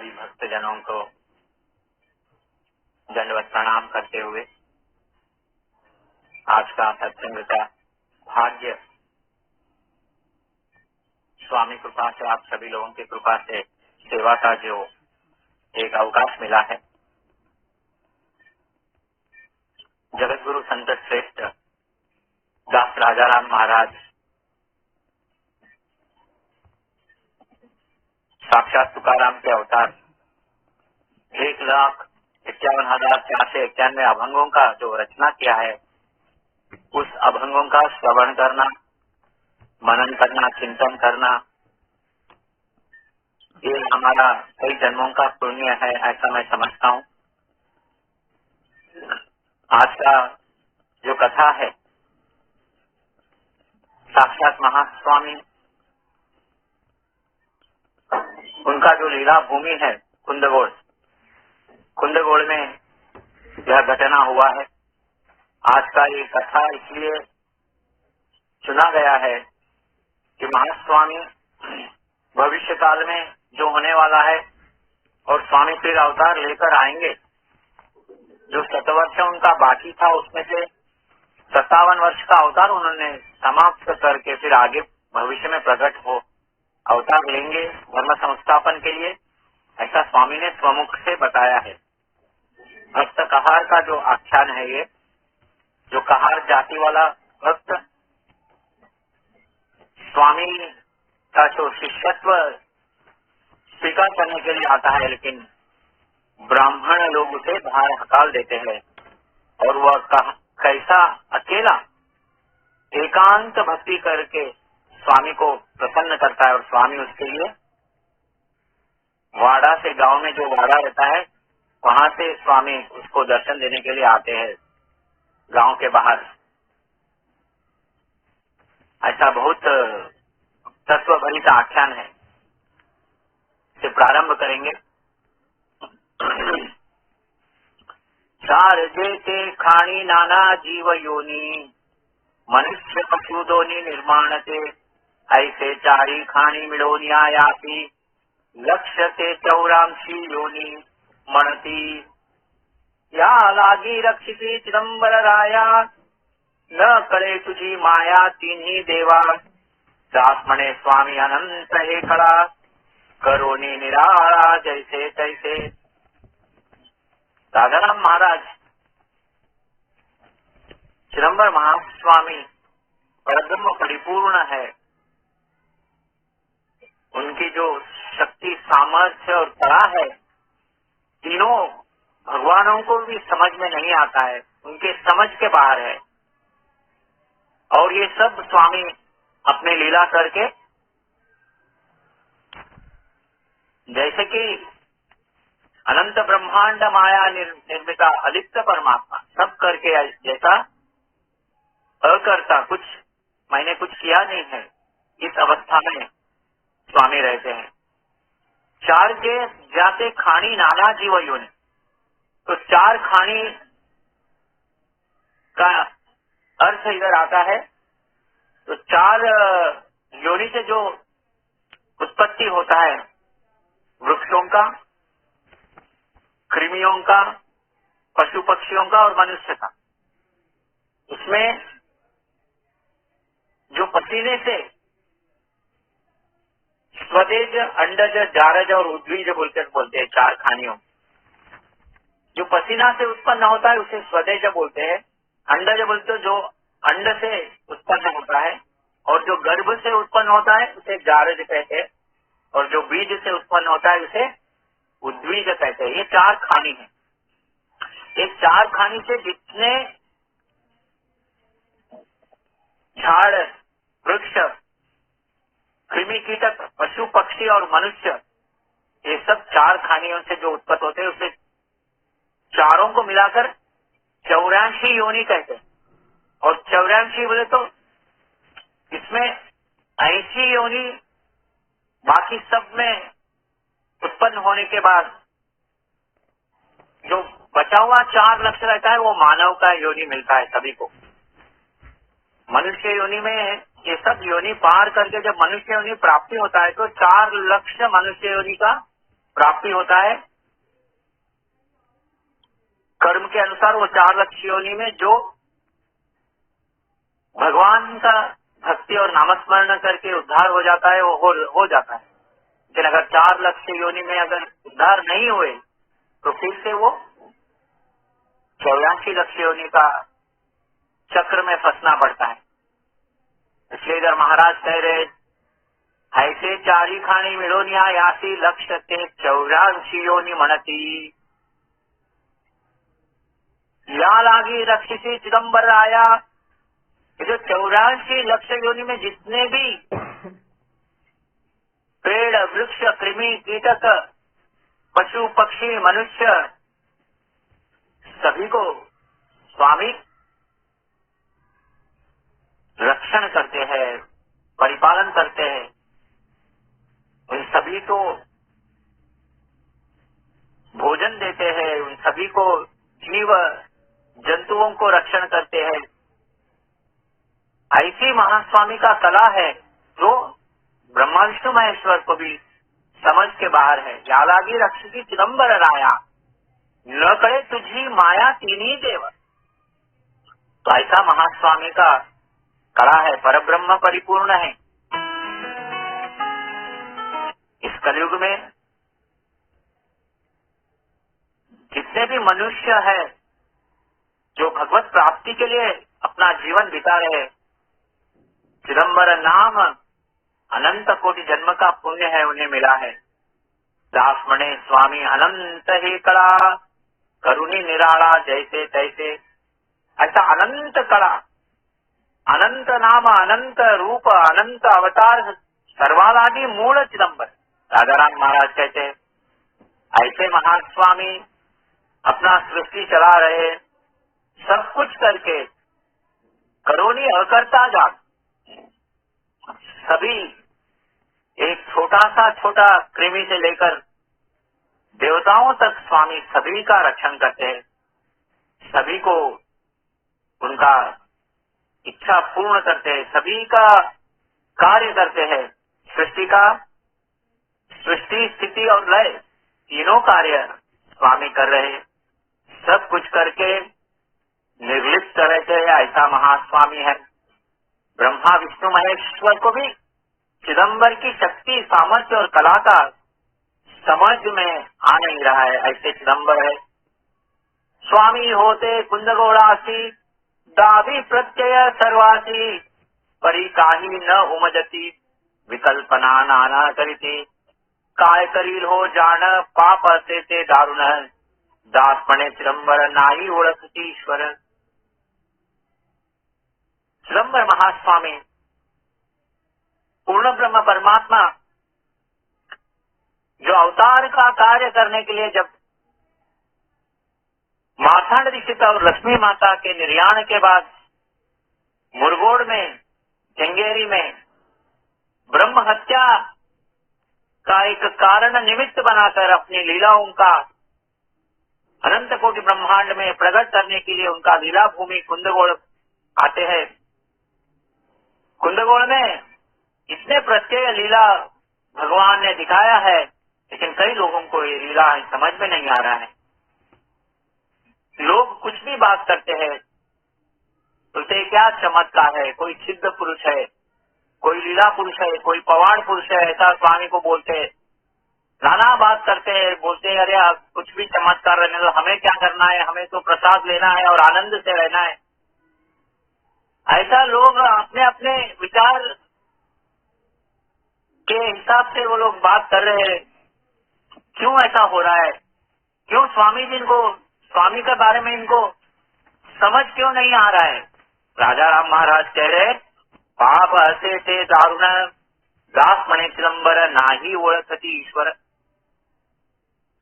सभी भक्तजनों को दंडवत प्रणाम करते हुए आज का सत्संग का भाग्य स्वामी कृपा से, आप सभी लोगों की कृपा से सेवा का जो एक अवकाश मिला है, जगत गुरु संत श्रेष्ठ दास राजाराम महाराज साक्षात तुकाराम के अवतार 1,51,491 अभंगों का जो रचना किया है, उस अभंगों का श्रवण करना, मनन करना, चिंतन करना, ये हमारा कई जन्मों का पुण्य है, ऐसा मैं समझता हूँ। आज का जो कथा है, साक्षात महास्वामी उनका जो लीला भूमि है कुंदगोड़ में यह घटना हुआ है। आज का ये कथा इसलिए चुना गया है कि महास्वामी भविष्य काल में जो होने वाला है और स्वामी फिर अवतार लेकर आएंगे, जो 7 वर्ष उनका बाकी था उसमें से 57 वर्ष का अवतार उन्होंने समाप्त करके फिर आगे भविष्य में प्रकट हो अवतार लेंगे धर्म संस्थापन के लिए, ऐसा स्वामी ने स्वमुख से बताया है। भक्त कहार का जो आख्यान है, ये जो कहार जाति वाला भक्त स्वामी का जो शिष्यत्व स्वीकार करने के लिए आता है, लेकिन ब्राह्मण लोग उसे बाहर हकाल देते हैं और वह कैसा अकेला एकांत भक्ति करके स्वामी को प्रसन्न करता है, और स्वामी उसके लिए वाड़ा से, गांव में जो वाड़ा रहता है वहां से स्वामी उसको दर्शन देने के लिए आते हैं गांव के बाहर। ऐसा बहुत तत्व भरित आख्यान है, से प्रारंभ करेंगे। चार जेते खाणी नाना जीव योनी, मनुष्य पशु दोनी निर्माण ते, ऐसे चारी खाणी मिळोनी आयासी, लक्ष्य ते 84 योनी म्हणती, या लागी रक्षिती चिदंबर राया, न कळे तुझी माया तिन्ही देवा, दास म्हणे स्वामी अनंत हे कळा, करोनी निराळा जैसे तैसे। राजाराम महाराज चिदंबर महास्वामी परब्रह्म परिपूर्ण है, उनकी जो शक्ति, सामर्थ्य और कला है, तीनों भगवानों को भी समझ में नहीं आता है, उनके समझ के बाहर है। और ये सब स्वामी अपने लीला करके, जैसे कि अनंत ब्रह्मांड माया निर्मिता अलिप्त परमात्मा सब करके, जैसा अकर्ता कुछ मैंने कुछ किया नहीं है, इस अवस्था में स्वामी रहते हैं। चार के जाते खानी नाना जीव योनि, तो चार खानी का अर्थ इधर आता है, तो 4 योनि से जो उत्पत्ति होता है, वृक्षों का, कृमियों का, पशु पक्षियों का और मनुष्य का, उसमें जो पसीने से स्वदेज, अंडज, जारज और उद्वीज बोलते हैं 4 खानियों। जो पसीना से उत्पन्न होता है उसे स्वदेज बोलते हैं, अंडज बोलते जो अंड से उत्पन्न होता है, और जो गर्भ से उत्पन्न होता है उसे जारज कहते हैं, और जो बीज से उत्पन्न होता है उसे उद्वीज कहते हैं। ये 4 खानी है। ये 4 खानी से जितने झाड़, वृक्ष, कृमि कीटक, पशु पक्षी और मनुष्य, ये सब 4 खानियों से जो उत्पन्न होते हैं, उसे चारों को मिलाकर 84 योनि कहते हैं। और 84 बोले तो इसमें 80 योनि बाकी सब में उत्पन्न होने के बाद जो बचा हुआ 4 लक्ष्य रहता है, वो मानव का योनि मिलता है सभी को। मनुष्य योनि में ये सब योनि पार करके जब मनुष्य योनि प्राप्ति होता है, तो 4 लक्ष्य मनुष्य योनि का प्राप्ति होता है कर्म के अनुसार। वो 4 लक्ष योनि में जो भगवान का भक्ति और नामस्मरण करके उद्धार हो जाता है वो हो जाता है। लेकिन अगर 4 लक्ष योनि में अगर उद्धार नहीं हुए तो फिर से वो 84 लक्ष योनि का चक्र में फंसना पड़ता है। इसलिए इधर महाराज कह रहे ऐसे 4 खानी मिलोनिया यासी लक्ष्य ते 84 योनि मनती या लागी रक्षिसी चिदम्बर आया। ये जो 84 लक्ष योनि में जितने भी पेड़ वृक्ष कृमि कीटक पशु पक्षी मनुष्य सभी को स्वामी रक्षण करते हैं, परिपालन करते हैं। उन सभी को भोजन देते हैं, उन सभी को जीव जंतुओं को रक्षण करते हैं। ऐसी महास्वामी का कला है जो ब्रह्मा विष्णु महेश्वर को भी समझ के बाहर है। यालागी रक्षिति चिदम्बर राया न करे तुझी माया तीनी देव। तो ऐसा महास्वामी का कला है, परब्रह्म परिपूर्ण है। इस कलयुग में जितने भी मनुष्य है जो भगवत प्राप्ति के लिए अपना जीवन बिता रहे, चिदम्बर नाम अनंत कोटि जन्म का पुण्य है, उन्हें मिला है। दासमणे स्वामी अनंत ही कला करुणी निराला जैसे तैसे। ऐसा अनंत कला, अनंत नाम, अनंत रूप, अनंत अवतार, सर्वालागी मूल चिदम्बर। राजाराम महाराज कहते हैं ऐसे महास्वामी अपना सृष्टि चला रहे, सब कुछ करके करोनी अकर्ता जान। सभी एक छोटा कृमि से लेकर देवताओं तक स्वामी सभी का रक्षण करते हैं, सभी को उनका इच्छा पूर्ण करते हैं, सभी का कार्य करते हैं। सृष्टि स्थिति और लय तीनों कार्य स्वामी कर रहे हैं। सब कुछ करके निर्लिप्त रहते हैं, ऐसा महास्वामी है। ब्रह्मा विष्णु महेश्वर को भी चिदम्बर की शक्ति, सामर्थ्य और कला का समझ में आ नहीं रहा है, ऐसे चिदम्बर है। स्वामी होते कुंदगोड़ासी दावी प्रत्यय सर्वासी परी काही न उमजती विकल्पना नाना करिती काय करील हो जान पाप असे ते दारुण दासपणे चिदम्बर नाही ओळखती ईश्वर। चिदम्बर महास्वामी पूर्ण ब्रह्म परमात्मा जो अवतार का कार्य करने के लिए जब मार्तांड दीक्षित और लक्ष्मी माता के निर्याण के बाद मुरगोड में, चंगेरी में ब्रह्म हत्या का एक कारण निमित्त बनाकर अपनी लीलाओं का अनंत कोटि ब्रह्मांड में प्रकट करने के लिए उनका लीला भूमि कुंदगोड़ आते हैं। कुंदगोड़ में इतने प्रत्यय लीला भगवान ने दिखाया है, लेकिन कई लोगों को ये लीला समझ में नहीं आ रहा है। लोग कुछ भी बात करते हैं, बोलते क्या चमत्कार है, कोई सिद्ध पुरुष है, कोई लीला पुरुष है, कोई पवाड़ पुरुष है, ऐसा स्वामी को बोलते हैं। नाना बात करते हैं, बोलते हैं अरे आप कुछ भी चमत्कार रहने दो, हमें क्या करना है, हमें तो प्रसाद लेना है और आनंद से रहना है। ऐसा लोग अपने अपने विचार के हिसाब से वो लोग बात कर रहे हैं। क्यों ऐसा हो रहा है? क्यों स्वामी जी को, स्वामी के बारे में इनको समझ क्यों नहीं आ रहा है? राजा राम महाराज कह रहे पाप असे ते दारुण दास मणे चिदम्बर नाही ओळखती ईश्वर।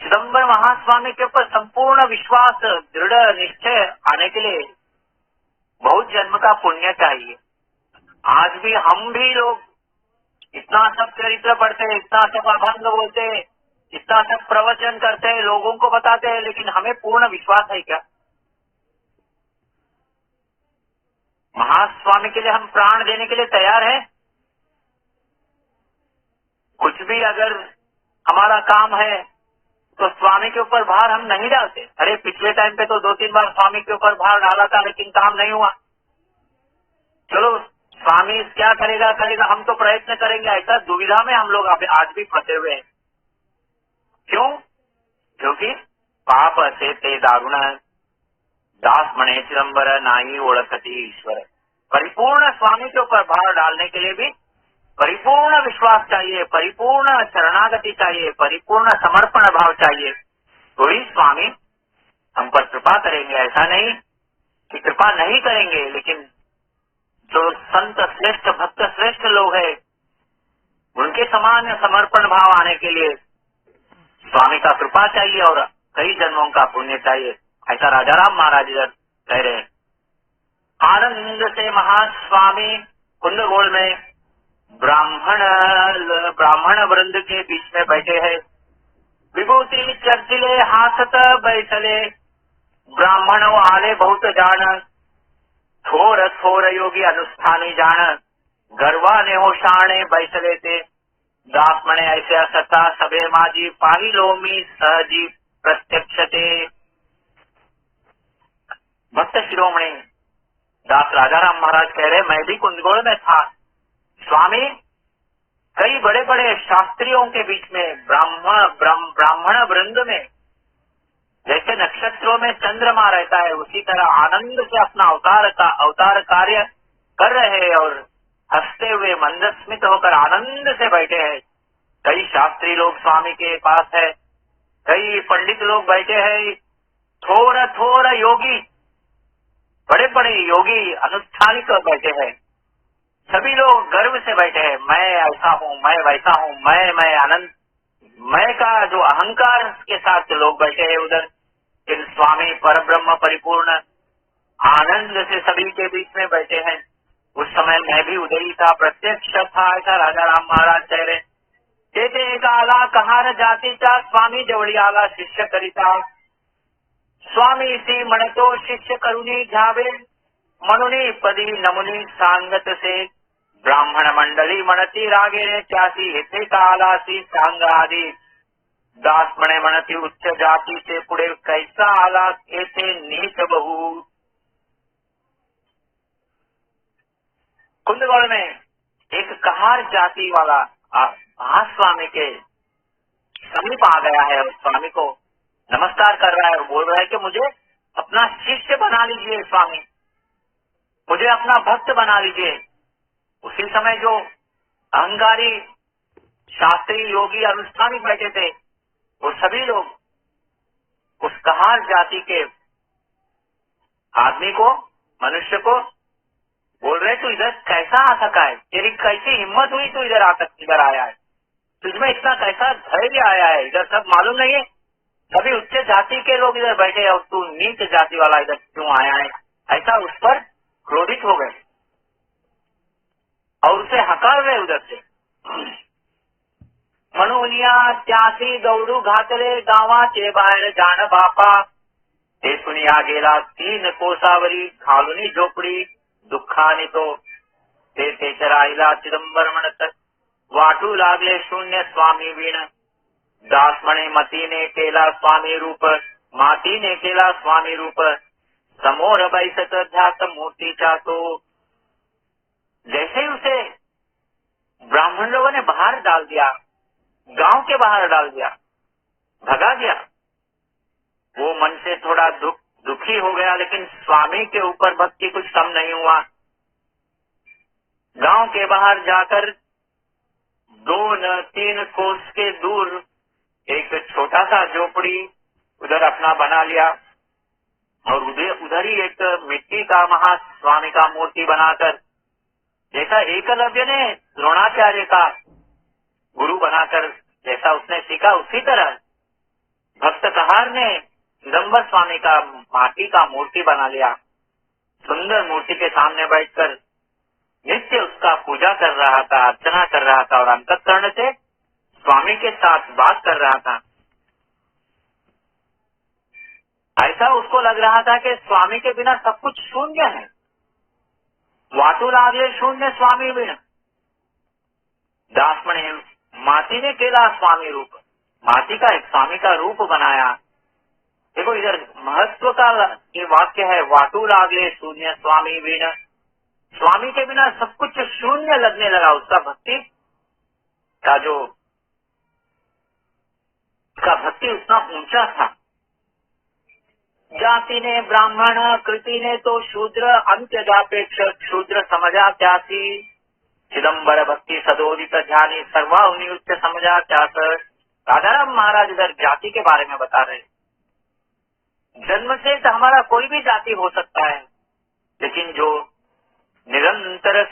चिदम्बर महास्वामी के ऊपर संपूर्ण विश्वास, दृढ़ निश्चय आने के लिए बहुत जन्म का पुण्य चाहिए। आज भी हम भी लोग इतना सब चरित्र पढ़ते हैं, इतना सब अभंग बोलते हैं, इतना सब प्रवचन करते हैं, लोगों को बताते हैं, लेकिन हमें पूर्ण विश्वास है क्या? महास्वामी के लिए हम प्राण देने के लिए तैयार हैं? कुछ भी अगर हमारा काम है, तो स्वामी के ऊपर भार हम नहीं डालते। अरे पिछले टाइम पे तो 2-3 बार स्वामी के ऊपर भार डाला था, लेकिन काम नहीं हुआ। चलो स्वामी क्या करेगा करेगा, हम तो प्रयत्न करेंगे, ऐसा दुविधा में हम लोग आज भी फंसे हुए हैं। क्यों? क्योंकि पाप असे ते दारुण, दास मणे चिदंबर नाही ओळखती ईश्वर। परिपूर्ण स्वामी के ऊपर भार डालने के लिए भी परिपूर्ण विश्वास चाहिए, परिपूर्ण शरणागति चाहिए, परिपूर्ण समर्पण भाव चाहिए, तो ही स्वामी हम पर कृपा करेंगे। ऐसा नहीं कि कृपा नहीं करेंगे, लेकिन जो संत श्रेष्ठ भक्त श्रेष्ठ लोग हैं, उनके समान समर्पण भाव आने के लिए स्वामी का कृपा चाहिए और कई जन्मों का पुण्य चाहिए। ऐसा राजाराम महाराज इधर कह रहे हैं। आनंद से महास्वामी कुंदगोल में ब्राह्मण वृंद के बीच में बैठे हैं। विभूति चर्चिले हासत बैठले, ब्राह्मण आले बहुत जान, थोर थोर योगी अनुष्ठानी जान, गरवा ने हो शाणे बैठले थे। दास मणे ऐसे असता सबे माजी, पाहिलो मी सहजी प्रत्यक्षते। भक्त शिरोमणि दास राजाराम महाराज कह रहे, मैं भी कुंदगोल में था। स्वामी कई बड़े बड़े शास्त्रियों के बीच में, ब्राह्मण वृंद में, जैसे नक्षत्रों में चंद्रमा रहता है, उसी तरह आनंद से अपना अवतार कार्य कर रहे हैं और हंसते हुए मंदस्मित होकर आनंद से बैठे हैं। कई शास्त्री लोग स्वामी के पास है, कई पंडित लोग बैठे हैं, थोड़ा योगी, बड़े बड़े योगी अनुष्ठानिक बैठे हैं। सभी लोग गर्व से बैठे हैं, मैं ऐसा हूँ, मैं वैसा हूँ, मैं आनंद, मैं का जो अहंकार के साथ लोग बैठे हैं उधर। इन स्वामी परब्रह्म परिपूर्ण आनंद से सभी के बीच में बैठे हैं। उस समय मैं भी उधर ही था, प्रत्यक्ष था, ऐसा राजाराम महाराज कह रहे। तेथे एक आला कहार जातीचा, स्वामी जवळी आला शिष्य करिता। स्वामी सी म्हणतो शिष्य करुणी घ्यावे, म्हणून पदी नमुनी सांगत से। ब्राह्मण मंडली म्हणती रागेने त्यासी, येथे का आलासी सांग आधी। दास म्हणे म्हणती उच्च जातीचे, पुढे कैसा आला येथे नीच बहु। कुंदगोल में एक कहार जाति वाला महास्वामी के समीप आ गया है और स्वामी को नमस्कार कर रहा है और बोल रहा है कि मुझे अपना शिष्य बना लीजिए स्वामी, मुझे अपना भक्त बना लीजिए। उसी समय जो अहंकारी शास्त्री योगी अनुष्ठानी बैठे थे, वो सभी लोग उस कहार जाति के आदमी को, मनुष्य को बोल रहे, तू इधर कैसा आ सका है, तेरी कैसी हिम्मत हुई तू इधर आया है, तुझमें इतना कैसा धैर्य आया है, इधर सब मालूम नहीं है, सभी उच्च जाति के लोग इधर बैठे और तू नीच जाति वाला इधर क्यों आया है। ऐसा उस पर क्रोधित हो गए और उसे हकार रहे उधर से। म्हणूनिया त्यासी दौडू घातले, गावाचे बाहेर जाण बापा। ते सुनिया गेला 3 कोसावरी, घालुनी झोपडी दुःखाने तो। ते तेचराईला चिदंबर म्हणत, वाटू लागले शून्य स्वामी विण। दास म्हणे मतीने केला स्वामी रूप, मातीने केला स्वामी रूप। समोर बैसत ध्यात मूर्तीचा तो। जैसे ही उसे ब्राह्मण लोगों ने बाहर डाल दिया, गांव के बाहर डाल दिया, भगा दिया, वो मन से थोड़ा दुखी हो गया, लेकिन स्वामी के ऊपर भक्ति कुछ कम नहीं हुआ। गांव के बाहर जाकर 2-3 कोस के दूर एक छोटा सा झोपड़ी उधर अपना बना लिया और उधर ही एक मिट्टी का महास्वामी का मूर्ति बनाकर, जैसा एकलव्य ने द्रोणाचार्य का गुरु बनाकर जैसा उसने सीखा, उसी तरह भक्त कहार ने चिदंबर स्वामी का माटी का मूर्ति बना लिया। सुंदर मूर्ति के सामने बैठकर नित्य उसका पूजा कर रहा था, अर्चना कर रहा था और अंतःकरण से स्वामी के साथ बात कर रहा था। ऐसा उसको लग रहा था कि स्वामी के बिना सब कुछ शून्य है। वाटू लागले शून्य स्वामी बिन। दास म्हणे मातीने केला स्वामी रूप, माटी का एक स्वामी का रूप बनाया। देखो इधर महत्व का ये वाक्य है, वाटू लागले शून्य स्वामी बिना, स्वामी के बिना सब कुछ शून्य लगने लगा। उसका भक्ति का जो उसका भक्ति उतना ऊंचा था। जाति ने ब्राह्मण, कृति ने तो शूद्र, अंत्य जापेक्ष शूद्र समझा त्यासी, चिदम्बर भक्ति सदोदित ध्यानी सर्वा उन्हीं उच्च समझा त्यास। राजाराम महाराज इधर जाति के बारे में बता रहे। जन्म से तो हमारा कोई भी जाति हो सकता है, लेकिन जो निरंतर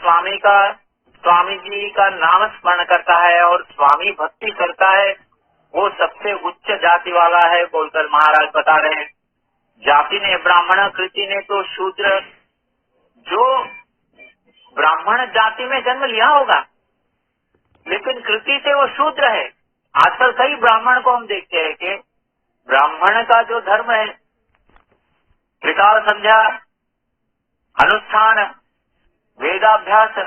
स्वामी जी का नाम स्मरण करता है और स्वामी भक्ति करता है, वो सबसे उच्च जाति वाला है बोलकर महाराज बता रहे हैं। जाति ने ब्राह्मण, कृति ने तो शूद्र, जो ब्राह्मण जाति में जन्म लिया होगा लेकिन कृति से वो शूद्र है। आजकल कई ब्राह्मण को हम देखते हैं कि ब्राह्मण का जो धर्म है, त्रिकाल संध्या, अनुष्ठान, वेदाभ्यास,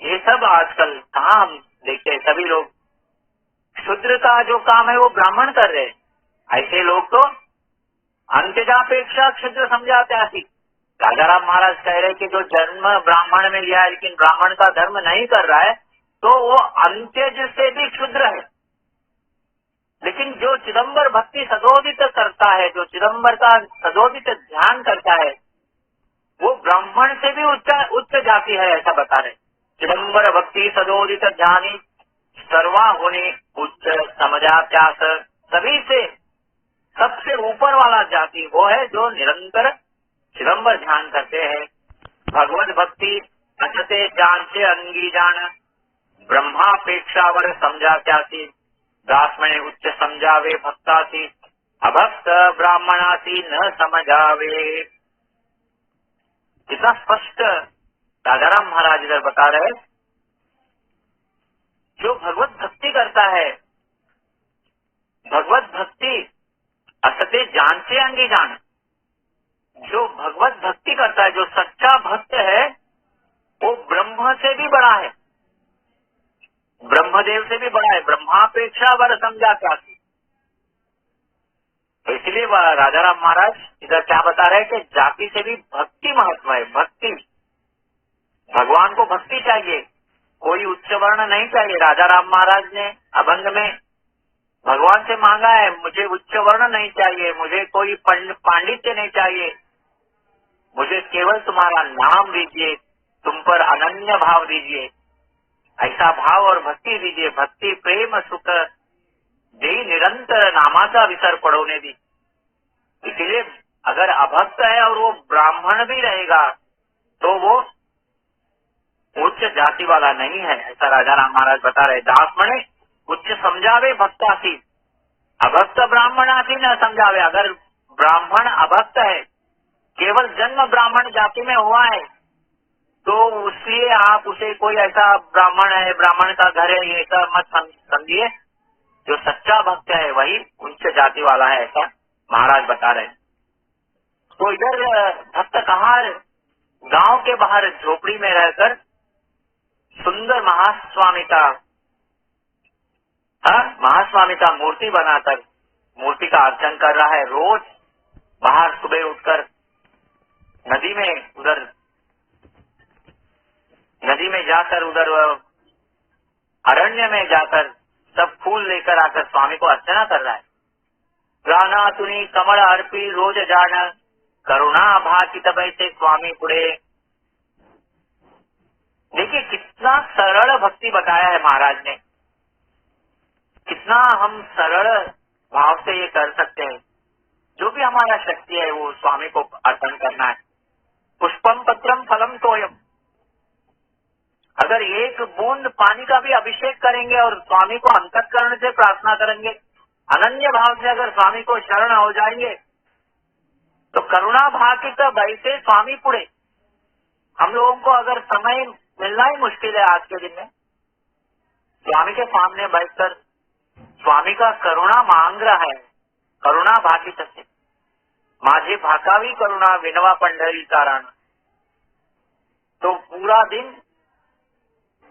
ये सब आजकल कहाँ हम देखते हैं। सभी लोग शूद्र का जो काम है वो ब्राह्मण कर रहे हैं। ऐसे लोग तो अंत्यजापेक्षा क्षुद्र समझाते आती। राजाराम महाराज कह रहे कि जो जन्म ब्राह्मण में लिया है लेकिन ब्राह्मण का धर्म नहीं कर रहा है, तो वो अंत्यज से भी क्षुद्र है। लेकिन जो चिदम्बर भक्ति सदोदित करता है, जो चिदम्बर का सदोदित ध्यान करता है, वो ब्राह्मण से भी उच्च जाति है, ऐसा बता रहे। चिदम्बर भक्ति सदोदित ध्यानी सर्वा होने उच्च समझात्यास, सभी से सबसे ऊपर वाला जाति वो है जो निरंतर चिदम्बर ध्यान करते हैं। भगवत भक्ति अचते जान से अंगी जान, ब्रह्मापेक्षावर समझात्यासी, दास में उच्च समझावे भक्तासी, अभक्त ब्राह्मणासी न समझावे। कितना स्पष्ट राजाराम महाराज इधर बता रहे। जो भगवत भक्ति करता है, भगवत भक्ति असते जान से अंगी जान, जो भगवत भक्ति करता है, जो सच्चा भक्त है, वो ब्रह्म से भी बड़ा है, ब्रह्मदेव से भी बड़ा है, ब्रह्मापेक्षा वर समझा क्या। तो इसलिए राजाराम महाराज इधर क्या बता रहे हैं कि जाति से भी भक्ति महत्व है। भक्ति, भगवान को भक्ति चाहिए, कोई उच्च वर्ण नहीं चाहिए। राजाराम महाराज ने अभंग में भगवान से मांगा है, मुझे उच्च वर्ण नहीं चाहिए, मुझे कोई पांडित्य नहीं चाहिए, मुझे केवल तुम्हारा नाम दीजिए, तुम पर अनन्य भाव दीजिए, ऐसा भाव और भक्ति दीजिए। भक्ति प्रेम सुख दे निरंतर नामाचा विसर पड़ोने दी। इसलिए अगर अभक्त है और वो ब्राह्मण भी रहेगा तो वो उच्च जाति वाला नहीं है, ऐसा राजाराम महाराज बता रहे। दास मणे उच्च समझावे भक्तासी, अभक्त ब्राह्मणासी न समझावे। अगर ब्राह्मण अभक्त है, केवल जन्म ब्राह्मण जाति में हुआ है, तो उसलिए आप उसे कोई ऐसा ब्राह्मण है, ब्राह्मण का घर है, ये सब मत समझिए। जो सच्चा भक्त है वही उच्च जाति वाला है, ऐसा महाराज बता रहे हैं। तो इधर भक्त कहार गांव के बाहर झोपड़ी में रहकर सुंदर महास्वामी का मूर्ति बनाकर मूर्ति का अर्चन कर रहा है। रोज बाहर सुबह उठकर नदी में जाकर उधर अरण्य में जाकर सब फूल लेकर आकर स्वामी को अर्चना कर रहा है। गाना तुनी कमल अर्पी रोज जान, करुणा भाकी तबै से स्वामी पुड़े। देखिए कितना सरल भक्ति बताया है महाराज ने, कितना हम सरल भाव से ये कर सकते हैं। जो भी हमारा शक्ति है वो स्वामी को अर्पण करना है। पुष्पम पत्रम फलम तोयम, अगर एक बूंद पानी का भी अभिषेक करेंगे और स्वामी को अंतःकरण से प्रार्थना करेंगे, अनन्य भाव से अगर स्वामी को शरण हो जाएंगे, तो करुणा भाकित वैसे स्वामी पुड़े। हम लोगों को अगर समय मिलना ही मुश्किल है आज के दिन में, स्वामी के सामने बैठकर स्वामी का करुणा मांग रहा है, करुणा भाकित से माझे भाकावी करुणा विनवा पंढरी कारण। तो पूरा दिन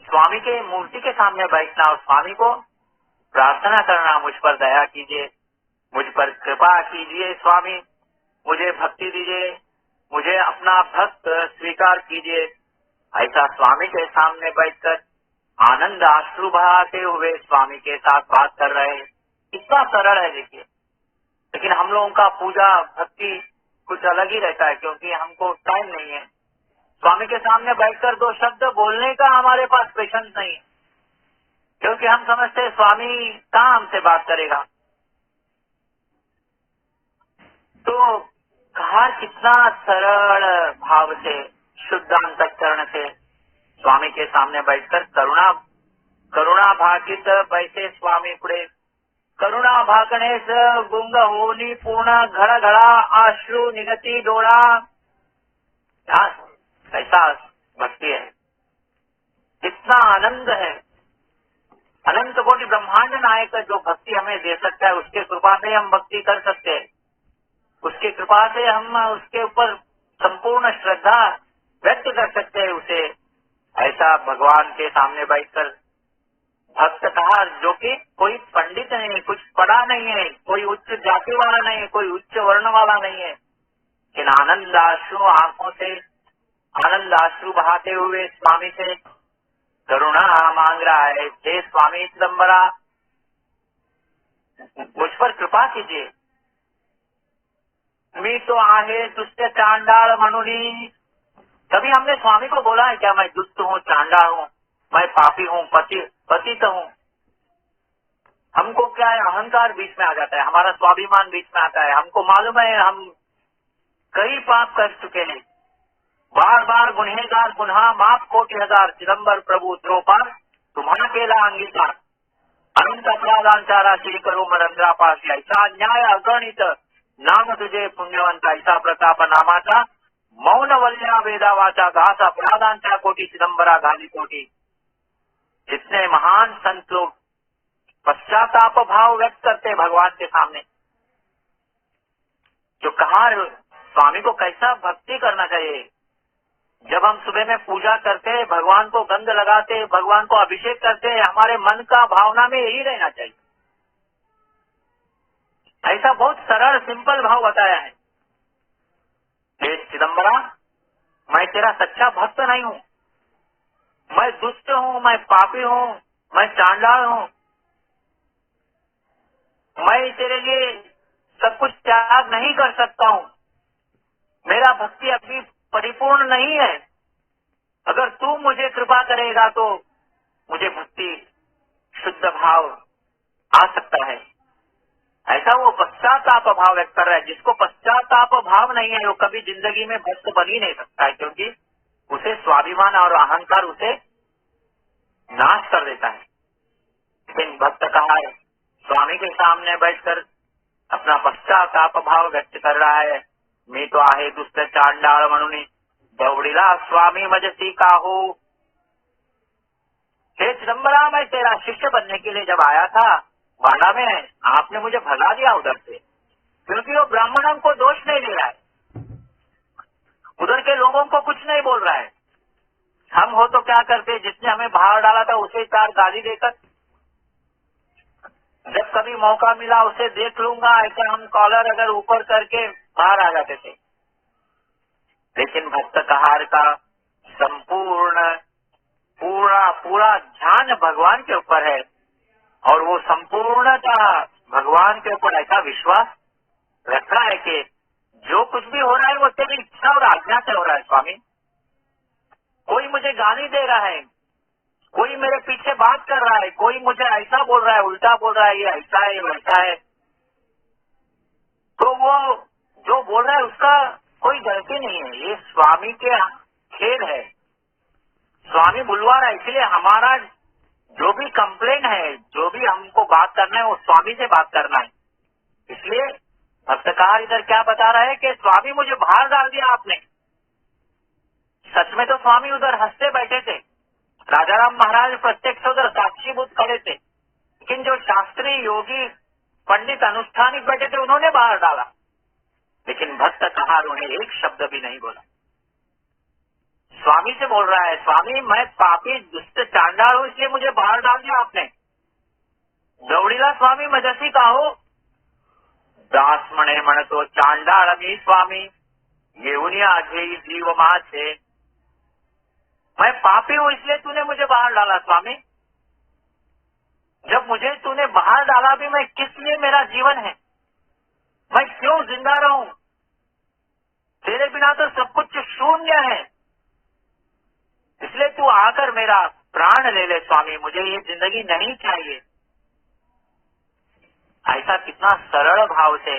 स्वामी के मूर्ति के सामने बैठना और स्वामी को प्रार्थना करना, मुझ पर दया कीजिए, मुझ पर कृपा कीजिए स्वामी, मुझे भक्ति दीजिए, मुझे अपना भक्त स्वीकार कीजिए। ऐसा स्वामी के सामने बैठकर आनंद आश्रु बहाते हुए स्वामी के साथ बात कर रहे हैं। इतना सरल है देखिए, लेकिन हम लोगों का पूजा भक्ति कुछ अलग ही रहता है, क्योंकि हमको टाइम नहीं है। स्वामी के सामने बैठकर दो शब्द बोलने का हमारे पास पेशेंस नहीं है, क्योंकि हम समझते हैं स्वामी कहाँ हमसे बात करेगा। तो कहा कितना सरल भाव से, शुद्ध अंतःकरण से स्वामी के सामने बैठकर करुणा भाकित बैसे स्वामी पुढे, करुणा भाकणेस गुंग होनी पूर्ण घड़ा आश्रु निगती डोळा। ऐसा भक्ति है, इतना आनंद है। अनंत कोटि ब्रह्मांड नायक जो भक्ति हमें दे सकता है, उसके कृपा से हम भक्ति कर सकते हैं, उसकी कृपा से हम उसके ऊपर संपूर्ण श्रद्धा व्यक्त कर सकते हैं उसे। ऐसा भगवान के सामने बैठकर भक्त कहा, जो कि कोई पंडित नहीं, कुछ पढ़ा नहीं है, कोई उच्च जाति वाला नहीं है, कोई उच्च वर्ण वाला नहीं है, लेकिन आनंद आश्रु आंखों से आनंद आश्रु बहाते हुए स्वामी से करुणा मांग रहा है। हे स्वामी चिदंबरा, मुझ पर कृपा कीजिए, मी तो आहे दुष्ट चांडाल मनुनी। कभी हमने स्वामी को बोला है क्या मैं दुष्ट हूँ, चांडाल हूँ, मैं पापी हूँ, पतित हूँ? हमको क्या है, अहंकार बीच में आ जाता है, हमारा स्वाभिमान बीच में आता है। हमको मालूम है हम कई पाप कर चुके हैं, बार बार गुनहेगार गुन्हा माफ कोटि हजार, चिदंबर प्रभु द्रोपार तुम्हारा केला अंगीकार, अनंत अपराधांचारा श्री करो मरंद्रा पास। ऐसा अन्याय अगणित नाम तुझे पुण्यवंत, ऐसा प्रताप नामाचा मौन वल्या वेदावाचा, घास अपराधांचा कोटि चिदंबरा घाली कोटि। जितने महान संत लोग पश्चाताप भाव व्यक्त करते भगवान के सामने, जो कहा स्वामी को कैसा भक्ति करना चाहिए। जब हम सुबह में पूजा करते हैं, भगवान को गंध लगाते हैं, भगवान को अभिषेक करते हैं, हमारे मन का भावना में यही रहना चाहिए। ऐसा बहुत सरल सिंपल भाव बताया है। हे चिदंबरा, मैं तेरा सच्चा भक्त नहीं हूँ, मैं दुष्ट हूँ, मैं पापी हूँ, मैं चांडाल हूँ, मैं तेरे लिए सब कुछ त्याग नहीं कर सकता हूँ, मेरा भक्ति अभी परिपूर्ण नहीं है। अगर तू मुझे कृपा करेगा तो मुझे भक्ति शुद्ध भाव आ सकता है। ऐसा वो पश्चाताप भाव व्यक्त कर रहा है। जिसको पश्चाताप भाव नहीं है वो कभी जिंदगी में भक्त बन ही नहीं सकता है, क्योंकि उसे स्वाभिमान और अहंकार उसे नाश कर देता है। लेकिन भक्त कहा है, स्वामी के सामने बैठकर अपना पश्चाताप भाव व्यक्त कर रहा है। मी तो आहे दुष्ट चांडाळ म्हणून दौड़ीला स्वामी मजसी काहू। हे चिदंबरा, मैं तेरा शिष्य बनने के लिए जब आया था वाड़ा में, आपने मुझे भगा दिया उधर से, क्योंकि वो ब्राह्मणों को दोष नहीं दे रहा है, उधर के लोगों को कुछ नहीं बोल रहा है। हम हो तो क्या करते, जिसने हमें बाहर डाला था उसे चार गाली देकर, जब कभी मौका मिला उसे देख लूंगा, ऐसा हम कॉलर अगर ऊपर करके बाहर आ जाते थे। लेकिन भक्त कहार का संपूर्ण पूरा ध्यान भगवान के ऊपर है, और वो संपूर्णता भगवान के ऊपर ऐसा विश्वास रखा है कि जो कुछ भी हो रहा है वो तेरी इच्छा और आज्ञा से हो रहा है। स्वामी, कोई मुझे गाली दे रहा है, कोई मेरे पीछे बात कर रहा है, कोई मुझे ऐसा बोल रहा है, उल्टा बोल रहा है, ये ऐसा है वैसा है, तो वो जो बोल रहा है उसका कोई गलती नहीं है, ये स्वामी के खेल है। स्वामी बुलवा रहा है, इसलिए हमारा जो भी कंप्लेन है, जो भी हमको बात करना है वो स्वामी से बात करना है। इसलिए भक्तकार इधर क्या बता रहा है कि स्वामी मुझे बाहर डाल दिया आपने। सच में तो स्वामी उधर हंसते बैठे थे, राजाराम महाराज प्रत्यक्ष उधर साक्षीभूत खड़े थे, लेकिन जो शास्त्री योगी पंडित अनुष्ठानिक बैठे थे उन्होंने बाहर डाला। लेकिन भक्त कहार उन्हें एक शब्द भी नहीं बोला। स्वामी से बोल रहा है, स्वामी मैं पापी दुष्ट चांडाल हूं, इसलिए मुझे बाहर डाल दिया आपने। दौड़ीला स्वामी मजसी काहो, दास म्हणे म्हणतो चांडाळ मी स्वामी, येऊन आजे जीव माझे। मैं पापी हूं इसलिए तूने मुझे बाहर डाला स्वामी। जब मुझे तूने बाहर डाला भी मैं किस लिए मेरा जीवन है, मैं क्यों जिंदा रहूं? तेरे बिना तो सब कुछ शून्य है, इसलिए तू आकर मेरा प्राण ले ले स्वामी, मुझे ये जिंदगी नहीं चाहिए। ऐसा कितना सरल भाव से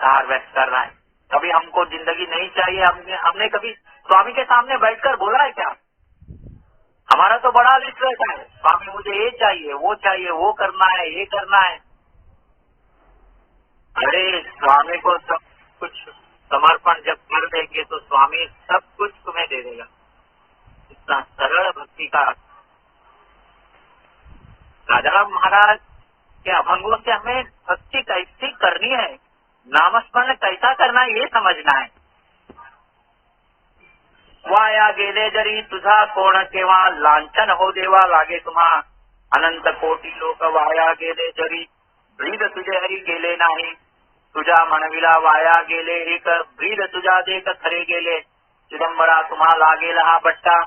कार्य व्यक्त कर रहा है। कभी हमको जिंदगी नहीं चाहिए, हमने कभी स्वामी के सामने बैठकर बोला है क्या? हमारा तो बड़ा लिस्ट रहता है, स्वामी मुझे ये चाहिए, वो करना है, ये करना है। अरे स्वामी को सब कुछ समर्पण जब कर देंगे तो स्वामी सब कुछ तुम्हें दे देगा। इतना सरल भक्ति का। राजाराम महाराज के अभंगों से हमें भक्ति कैसी करनी है, नामस्मरण कैसा करना है, ये समझना है। वाया गेले जरी तुझा कोण केव्हा, लांछन हो देवा लागे तुम्हा, अनंत कोटी लोक वाया गेले जरी, ब्रीद तुझे हरी गेले नाही, तुझा म्हणविला वाया गेले एक, ब्रीद तुझा देख खरे गेले, चिदंबरा तुम्हा लागेल हा बट्टा,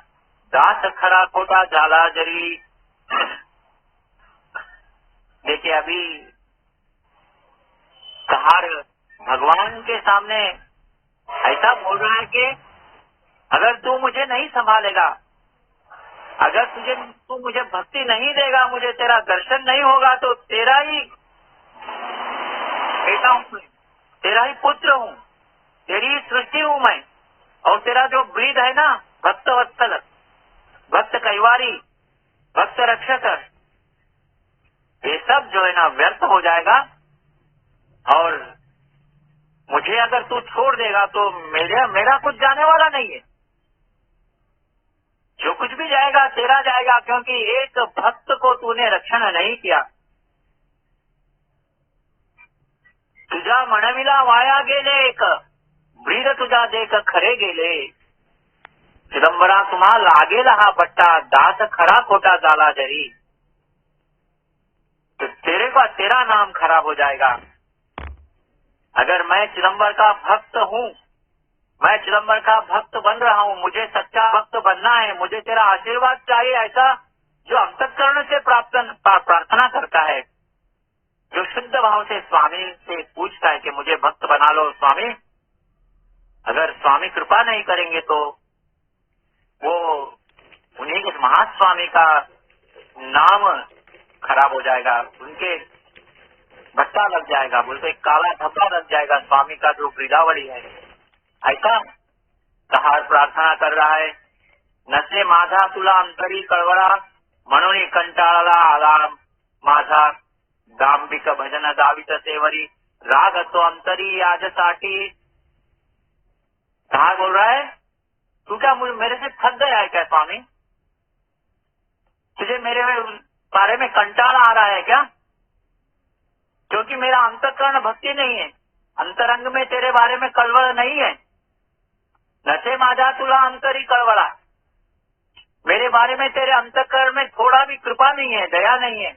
दास खरा खोटा झाला जरी। देखिए अभी कहार भगवान के सामने ऐसा बोल रहा है कि अगर तू मुझे नहीं संभालेगा, अगर तू मुझे भक्ति नहीं देगा, मुझे तेरा दर्शन नहीं होगा, तो तेरा ही बेटा हूं, तेरा ही पुत्र हूं, तेरी ही सृष्टि हूं मैं, और तेरा जो ब्रीद है ना, भक्त वत्सल, भक्त कैवारी, भक्त रक्षक, ये सब जो है ना व्यर्थ हो जाएगा। और मुझे अगर तू छोड़ देगा तो मेरा कुछ जाने वाला नहीं है। जो कुछ भी जाएगा तेरा जाएगा, क्योंकि एक भक्त को तूने रक्षण नहीं किया। तुझा म्हणविला वाया गेले एक, ब्रीद तुझा देख खरे गेले, चिदंबरा तुम्हा लागेल हा बट्टा, दास खरा खोटा झाला जरी। तो तेरा नाम खराब हो जाएगा। अगर मैं चिदंबर का भक्त हूँ, मैं चिदंबर का भक्त बन रहा हूँ, मुझे सच्चा भक्त बनना है, मुझे तेरा आशीर्वाद चाहिए, ऐसा जो अंतःकरण से प्रार्थना करता है, जो शुद्ध भाव से स्वामी से पूछता है कि मुझे भक्त बना लो स्वामी। अगर स्वामी कृपा नहीं करेंगे तो वो उन्हीं के महास्वामी का नाम खराब हो जाएगा, उनके भट्टा लग जाएगा, बोलते काला धब्बा लग जाएगा स्वामी का जो वृदावली है। ऐसा कहार प्रार्थना कर रहा है। नसे माझा तुला अंतरी कळवळा, म्हणून कंटाळला आला माझा, दांभिक भजन दावित सेवरी, राग तो अंतरी याजसाठी। कहार बोल रहा है, तू क्या मेरे से थक गया है क्या स्वामी? तुझे मेरे बारे में कंटाला आ रहा है क्या? क्योंकि मेरा अंतःकरण भक्ति नहीं है, अंतरंग में तेरे बारे में कळवळ नहीं है। नसे माझा तुला अंतरी कळवळा, मेरे बारे में तेरे अंतःकरण में थोड़ा भी कृपा नहीं है, दया नहीं है।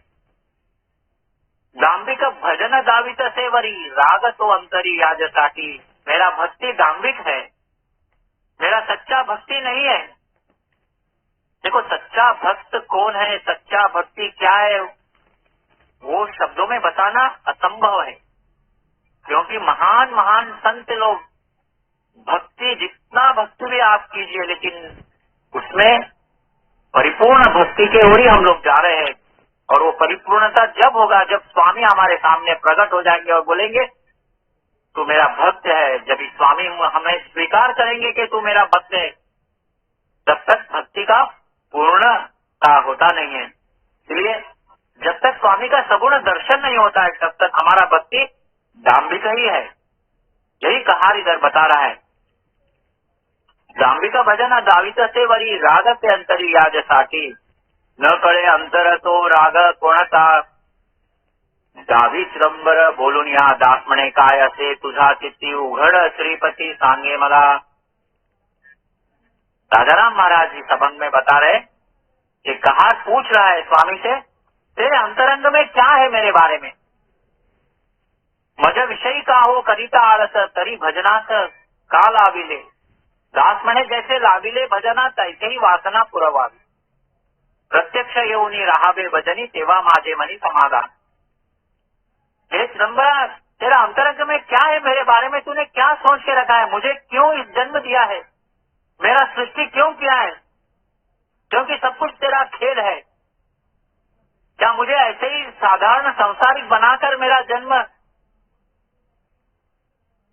दांभिक भजन दावित सेवरी, राग तो अंतरी याजसाठी। मेरा भक्ति दांभिक है, मेरा सच्चा भक्ति नहीं है। देखो सच्चा भक्त कौन है, सच्चा भक्ति क्या है, वो शब्दों में बताना असंभव है। क्योंकि महान महान संत लोग भक्ति, जितना भक्ति भी आप कीजिए, लेकिन उसमें परिपूर्ण भक्ति के ओर ही हम लोग जा रहे हैं। और वो परिपूर्णता जब होगा जब स्वामी हमारे सामने प्रकट हो जाएंगे और बोलेंगे तू मेरा भक्त है। जब स्वामी हमें स्वीकार करेंगे कि तू मेरा भक्त है, तब तक भक्ति का पूर्णता होता नहीं है। इसलिए जब तक स्वामी का सगुण दर्शन नहीं होता है, तब तक हमारा भक्ति दांभिक ही है। यही कहार इधर बता रहा है। दांभिक भजन दावित सेवरी, राग से अंतरी याजसाठी। न कळे अंतर तो राग कोणता, दावी चिदंबर बोलून या दास म्हणे काय असे, तुझा चित्ती उघड श्रीपती सांगे मला। राजाराम महाराज इस अभंग में बता रहे कि कहार पूछ रहा है स्वामी से, तेरे अंतरंग में क्या है मेरे बारे में? मज विषयी का हो करिता आळस तरी भजनात का लाविले. दास म्हणे जैसे लाविले भजना तैसे ही वासना पुरवावी. प्रत्यक्ष येऊनी राहावे भजनी तेव्हा माझे मनी समाधान. हे चिदंबरा, तेरा अंतरंग में क्या है मेरे बारे में? तूने क्या सोच के रखा है? मुझे क्यों इस जन्म दिया है? मेरा सृष्टि क्यों किया है? क्योंकि सब कुछ तेरा खेल है. क्या मुझे ऐसे ही साधारण संसारिक बनाकर मेरा जन्म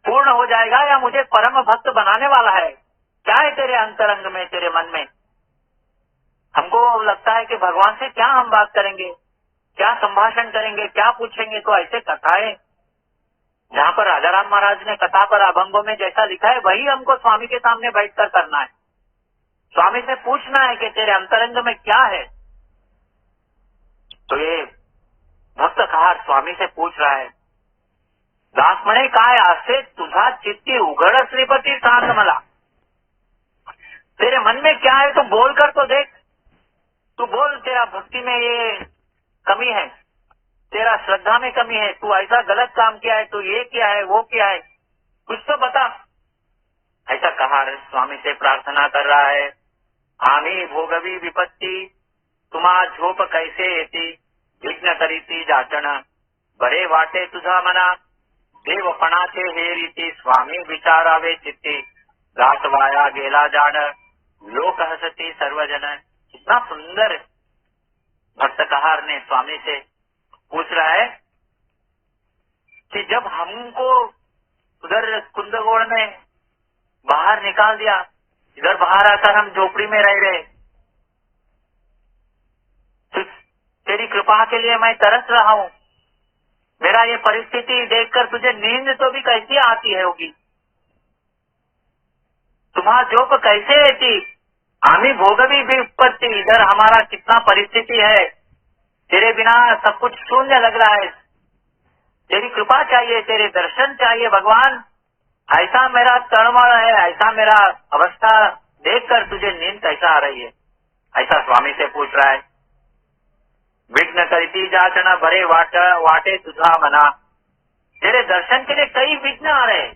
पूर्ण हो जाएगा या मुझे परम भक्त बनाने वाला है? क्या है तेरे अंतरंग में, तेरे मन में? हमको लगता है कि भगवान से क्या हम बात करेंगे, क्या संभाषण करेंगे, क्या पूछेंगे. तो ऐसे कथाएं जहाँ पर राजाराम महाराज ने कथा पर अभंगों में जैसा लिखा है वही हमको स्वामी के सामने बैठकर करना है. स्वामी से पूछना है कि तेरे अंतरंग में क्या है. तो ये भक्त कहार स्वामी से पूछ रहा है. दास म्हणे काय असे तुझा चित्ती उघड श्रीपती सांग मला. तेरे मन में क्या है तो बोल कर तो देख. तू बोल, तेरा भक्ति में ये कमी है, तेरा श्रद्धा में कमी है, तू ऐसा गलत काम किया है, तू ये किया है, वो किया है, कुछ तो बता. ऐसा कहार स्वामी से प्रार्थना कर रहा है. आम्ही भोगवी विपत्ती तुम्हा झोप कैसे येती. विघ्न करीती जाचण बरे वाटे तुझा मना. देवपणाचे हे रीती स्वामी विचारावे चित्ती. दास वाया गेला जाण लोक हसती सर्वजन. कितना सुंदर भक्त कहार ने स्वामी से पूछ रहा है कि जब हमको उधर कुंदगोड़ में बाहर निकाल दिया, इधर बाहर आकर हम झोपड़ी में रह रहे, तो तेरी कृपा के लिए मैं तरस रहा हूँ. मेरा ये परिस्थिति देखकर तुझे नींद तो भी कैसी आती है होगी. तुम्हारा झोप कैसे रहती. आम्ही भोगवी विपत्ति, इधर हमारा कितना परिस्थिति है. तेरे बिना सब कुछ शून्य लग रहा है. तेरी कृपा चाहिए, तेरे दर्शन चाहिए भगवान. ऐसा मेरा तड़मड़ है, ऐसा मेरा अवस्था देखकर तुझे नींद कैसा आ रही है. ऐसा स्वामी से पूछ रहा है. विघ्न करती जाचना भरे वाटे तुझा मना. तेरे दर्शन के लिए कई विघ्न आ रहे हैं,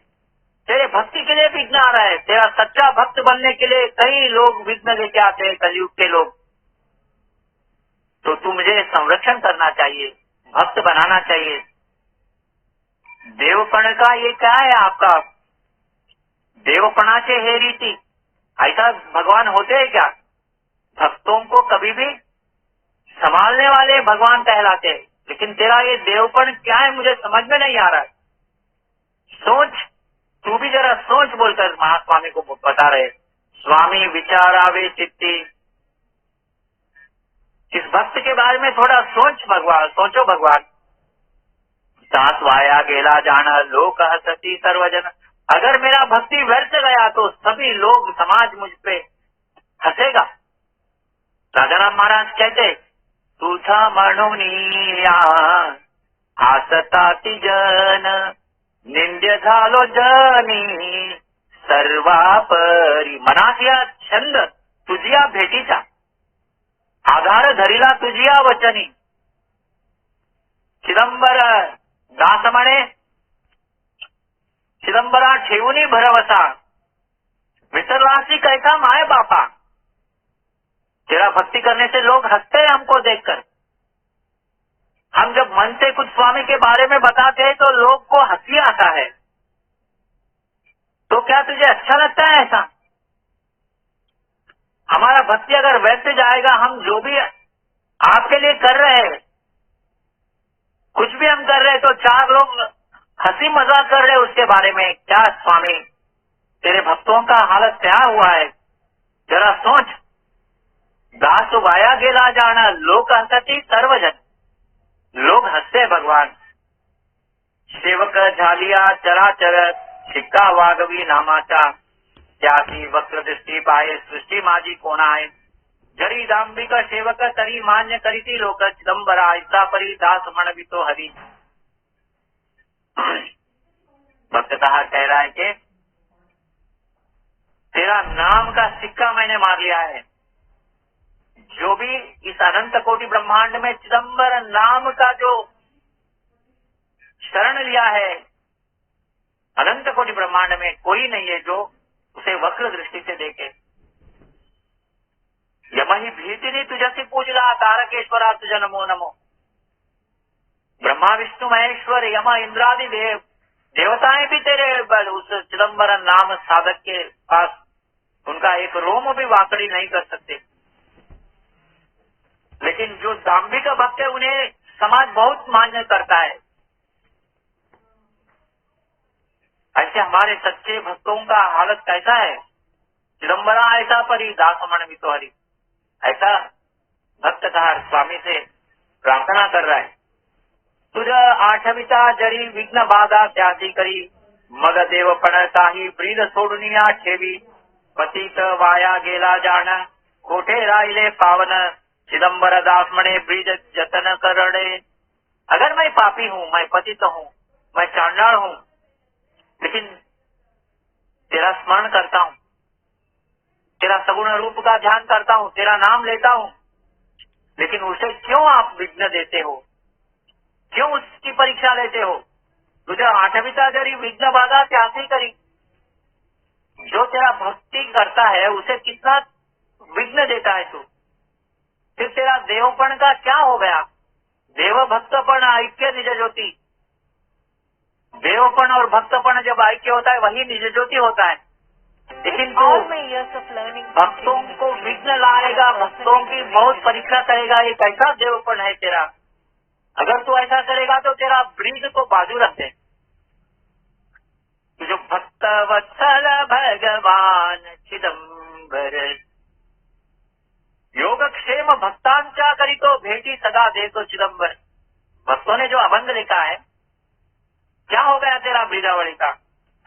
तेरे भक्ति के लिए विघ्न आ रहा है. तेरा सच्चा भक्त बनने के लिए कई लोग विघ्न लेके आते हैं, कलयुग के लोग. तो तू मुझे संरक्षण करना चाहिए, भक्त बनाना चाहिए. देवपण का ये क्या है आपका? देवपणाचे हे रीति. ऐसा भगवान होते हैं क्या? भक्तों को कभी भी संभालने वाले भगवान कहलाते हैं. लेकिन तेरा ये देवपण क्या है मुझे समझ में नहीं आ रहा है. सोच, तू भी जरा सोच बोलकर महास्वामी को बता रहे. स्वामी विचारावे चित्ती. इस भक्त के बारे में थोड़ा सोच भगवान, सोचो भगवान. दास वाया गेला जाना लोक हसती सर्वजन. अगर मेरा भक्ति व्यर्थ गया तो सभी लोग, समाज मुझ पे हंसेगा. राजाराम महाराज कहते तुझा म्हणून हसताती जन. निंद्य झालो जनी सर्वापरी. मनात छंद तुझिया भेटीचा. आधार धरिला तुझिया वचनी. चिदंबर दास म्हणे चिदंबरा ठेवूनी भरवसा. विसरलासी कैसा माय बापा. तेरा भक्ति करने से लोग हंसते हैं हमको देखकर. हम जब मन से कुछ स्वामी के बारे में बताते हैं तो लोग को हंसी आता है. तो क्या तुझे अच्छा लगता है ऐसा? हमारा भक्ति अगर व्यर्थ जाएगा, हम जो भी आपके लिए कर रहे हैं, कुछ भी हम कर रहे हैं, तो चार लोग हंसी मजाक कर रहे हैं उसके बारे में. क्या स्वामी, तेरे भक्तों का हालत क्या हुआ है जरा सोच. दास वाया गेला जाना लोक हसती सर्वजन. लोग हंसते भगवान. सेवक झालिया चराचर शिक्का वागवी नामाचा. त्यासी वक्र दृष्टी पाये सृष्टी माझी कोण आहे. जरी दांबिक सेवक तरी मान्य करीती लोक. चिदंबरा ऐसा परी दास म्हणवितो हरी. भक्त कह रहा है कि तेरा नाम का सिक्का मैंने मार लिया है. जो भी इस अनंत कोटि ब्रह्मांड में चिदंबर नाम का जो शरण लिया है, अनंत कोटि ब्रह्मांड में कोई नहीं है जो उसे वक्र दृष्टि से देखे। यमहि भीतिनी तुझसी पूजला तारकेश्वरा तुझ नमो नमो। ब्रह्मा विष्णु महेश्वर यम इंद्रादि देवताएं भी तेरे उस चिदंबर नाम साधक के पास उनका एक रोम भी वाकड़ी नहीं कर सकते। लेकिन जो दाम्भिक भक्त है उन्हें समाज बहुत मान्य करता है। ऐसे हमारे सच्चे भक्तों का हालत कैसा है? चिदंबरा ऐसा परी दासमण मितोहरी, ऐसा भक्त कहा स्वामी से प्रार्थना कर रहा है। तुझ आठविता जरी विघ्न बाधा त्यासी करी, मग देवपण काही ब्रीद सोडुनिया ठेवी, पतित वाया गेला जाण कोठे राहिले पावन, चिदंबर दास मणे ब्रीद जतन करणे। अगर मैं पापी हूँ, मैं पतित हूँ, मैं चांडाल हूँ, लेकिन तेरा स्मरण करता हूँ, तेरा सगुण रूप का ध्यान करता हूँ, तेरा नाम लेता हूँ, लेकिन उसे क्यों आप विघ्न देते हो? क्यों उसकी परीक्षा लेते हो? तुझे आठविता जरी विघ्न बाधा त्यासी करी, जो तेरा भक्ति करता है उसे कितना विघ्न देता है तू। फिर तेरा देवपण का क्या हो गया? देव भक्तपण ऐक्य निज ज्योति, देवपण और भक्तपण जब ऐक्य होता है वही निज ज्योति होता है। लेकिन तू भक्तों को विघ्न लाएगा, भक्तों की बहुत परीक्षा करेगा, ये कैसा देवपण है तेरा? अगर तू ऐसा करेगा तो तेरा ब्रीद को बाजू रख दे। जो भक्त वत्सल भगवान चिदंबर, योगक्षेम भक्तांचा करी तो भेटी सदा दे तो चिदंबर। भक्तों ने जो अभंग लिखा है, क्या हो गया तेरा ब्रीदावली का?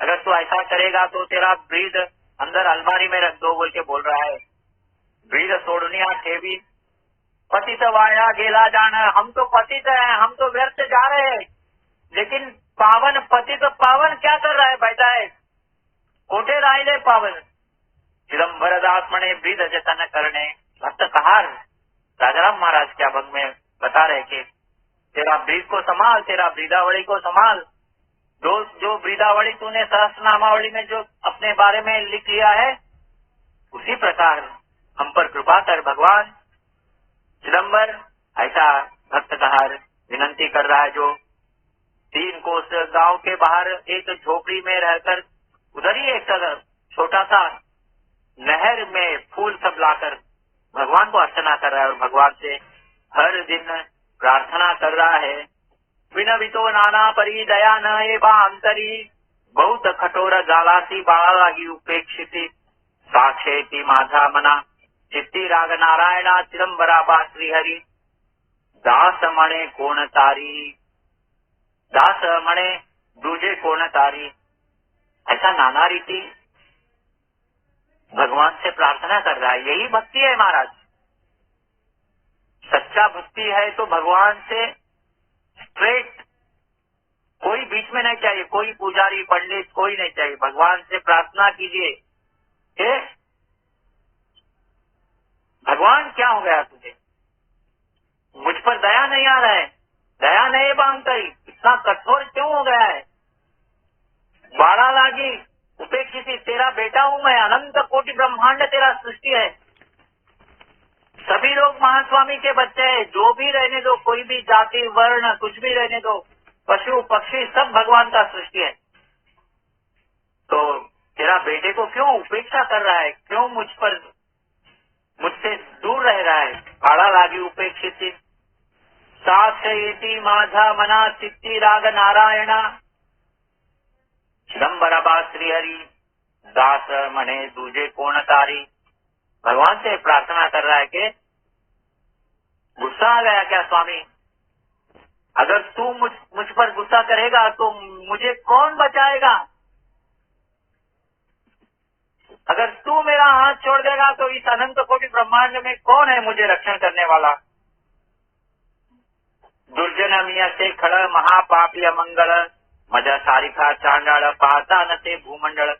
अगर तू ऐसा करेगा तो तेरा ब्रीद अंदर अलमारी में रख दो बोल के बोल रहा है। ब्रीद सोडनिया ठेवी, पतित वाया गेला जाना। हम तो पतित हैं, हम तो व्यर्थ जा रहे हैं, लेकिन पावन पतित पावन क्या कर रहा है? बैठा है कोठे राहिले पावन, चिदंबर दास मणे ब्रीद जतन करने। भक्त कहार राजाराम महाराज के अभंग में बता रहे कि तेरा ब्रीद को संभाल, तेरा ब्रीदावली को संभाल। जो ब्रीदावली तूने सहस्रनामावली में जो अपने बारे में लिख लिया है, उसी प्रकार हम पर कृपा कर भगवान। चिदंबर ऐसा भक्त कहार विनंती कर रहा है, जो 3 कोस गांव के बाहर एक झोपड़ी में रहकर उधर ही एक छोटा सा नहर में फूल सब लाकर भगवान को अर्चना कर रहा है और भगवान से हर दिन प्रार्थना कर रहा है। विनवितो नाना परी दया न एवा अंतरी, बहुत कठोर गालासी बाळा लागी उपेक्षिती, साक्षेती माझा मना चित्ती राग नारायणा, चिदंबरा बा श्रीहरी, दास मणे कोण तारी, दास मणे दूजे कोण तारी। ऐसा नाना रीति भगवान से प्रार्थना कर रहा है। यही भक्ति है महाराज। सच्चा भक्ति है तो भगवान से स्ट्रेट, कोई बीच में नहीं चाहिए, कोई पुजारी पंडित कोई नहीं चाहिए। भगवान से प्रार्थना कीजिए कि भगवान क्या हो गया तुझे, मुझ पर दया नहीं आ रहा है, दया नहीं बांधती, इतना कठोर क्यों हो गया है? बाड़ा लागी उपेक्षित, तेरा बेटा हूं मैं, अनंत कोटि ब्रह्मांड तेरा सृष्टि है, सभी लोग महास्वामी के बच्चे हैं। जो भी रहने दो, कोई भी जाति वर्ण कुछ भी रहने दो, पशु पक्षी सब भगवान का सृष्टि है। तो तेरा बेटे को क्यों उपेक्षा कर रहा है? क्यों मुझसे दूर रह रहा है? बाड़ा लागी उपेक्षित, साक्षयति माझा मना चित्ती राग नारायणा, चिदंबर बा श्रीहरि, दास मणे दूजे कोण तारी। भगवान से प्रार्थना कर रहा है कि गुस्सा आ गया क्या स्वामी? अगर तू मुझ पर गुस्सा करेगा तो मुझे कौन बचाएगा? अगर तू मेरा हाथ छोड़ देगा तो इस अनंत कोटि ब्रह्मांड में कौन है मुझे रक्षण करने वाला? दुर्जन मिया से खड़ महापापी अमंगल, मजा सारिका चांडाल पाता न ते भूमंडल।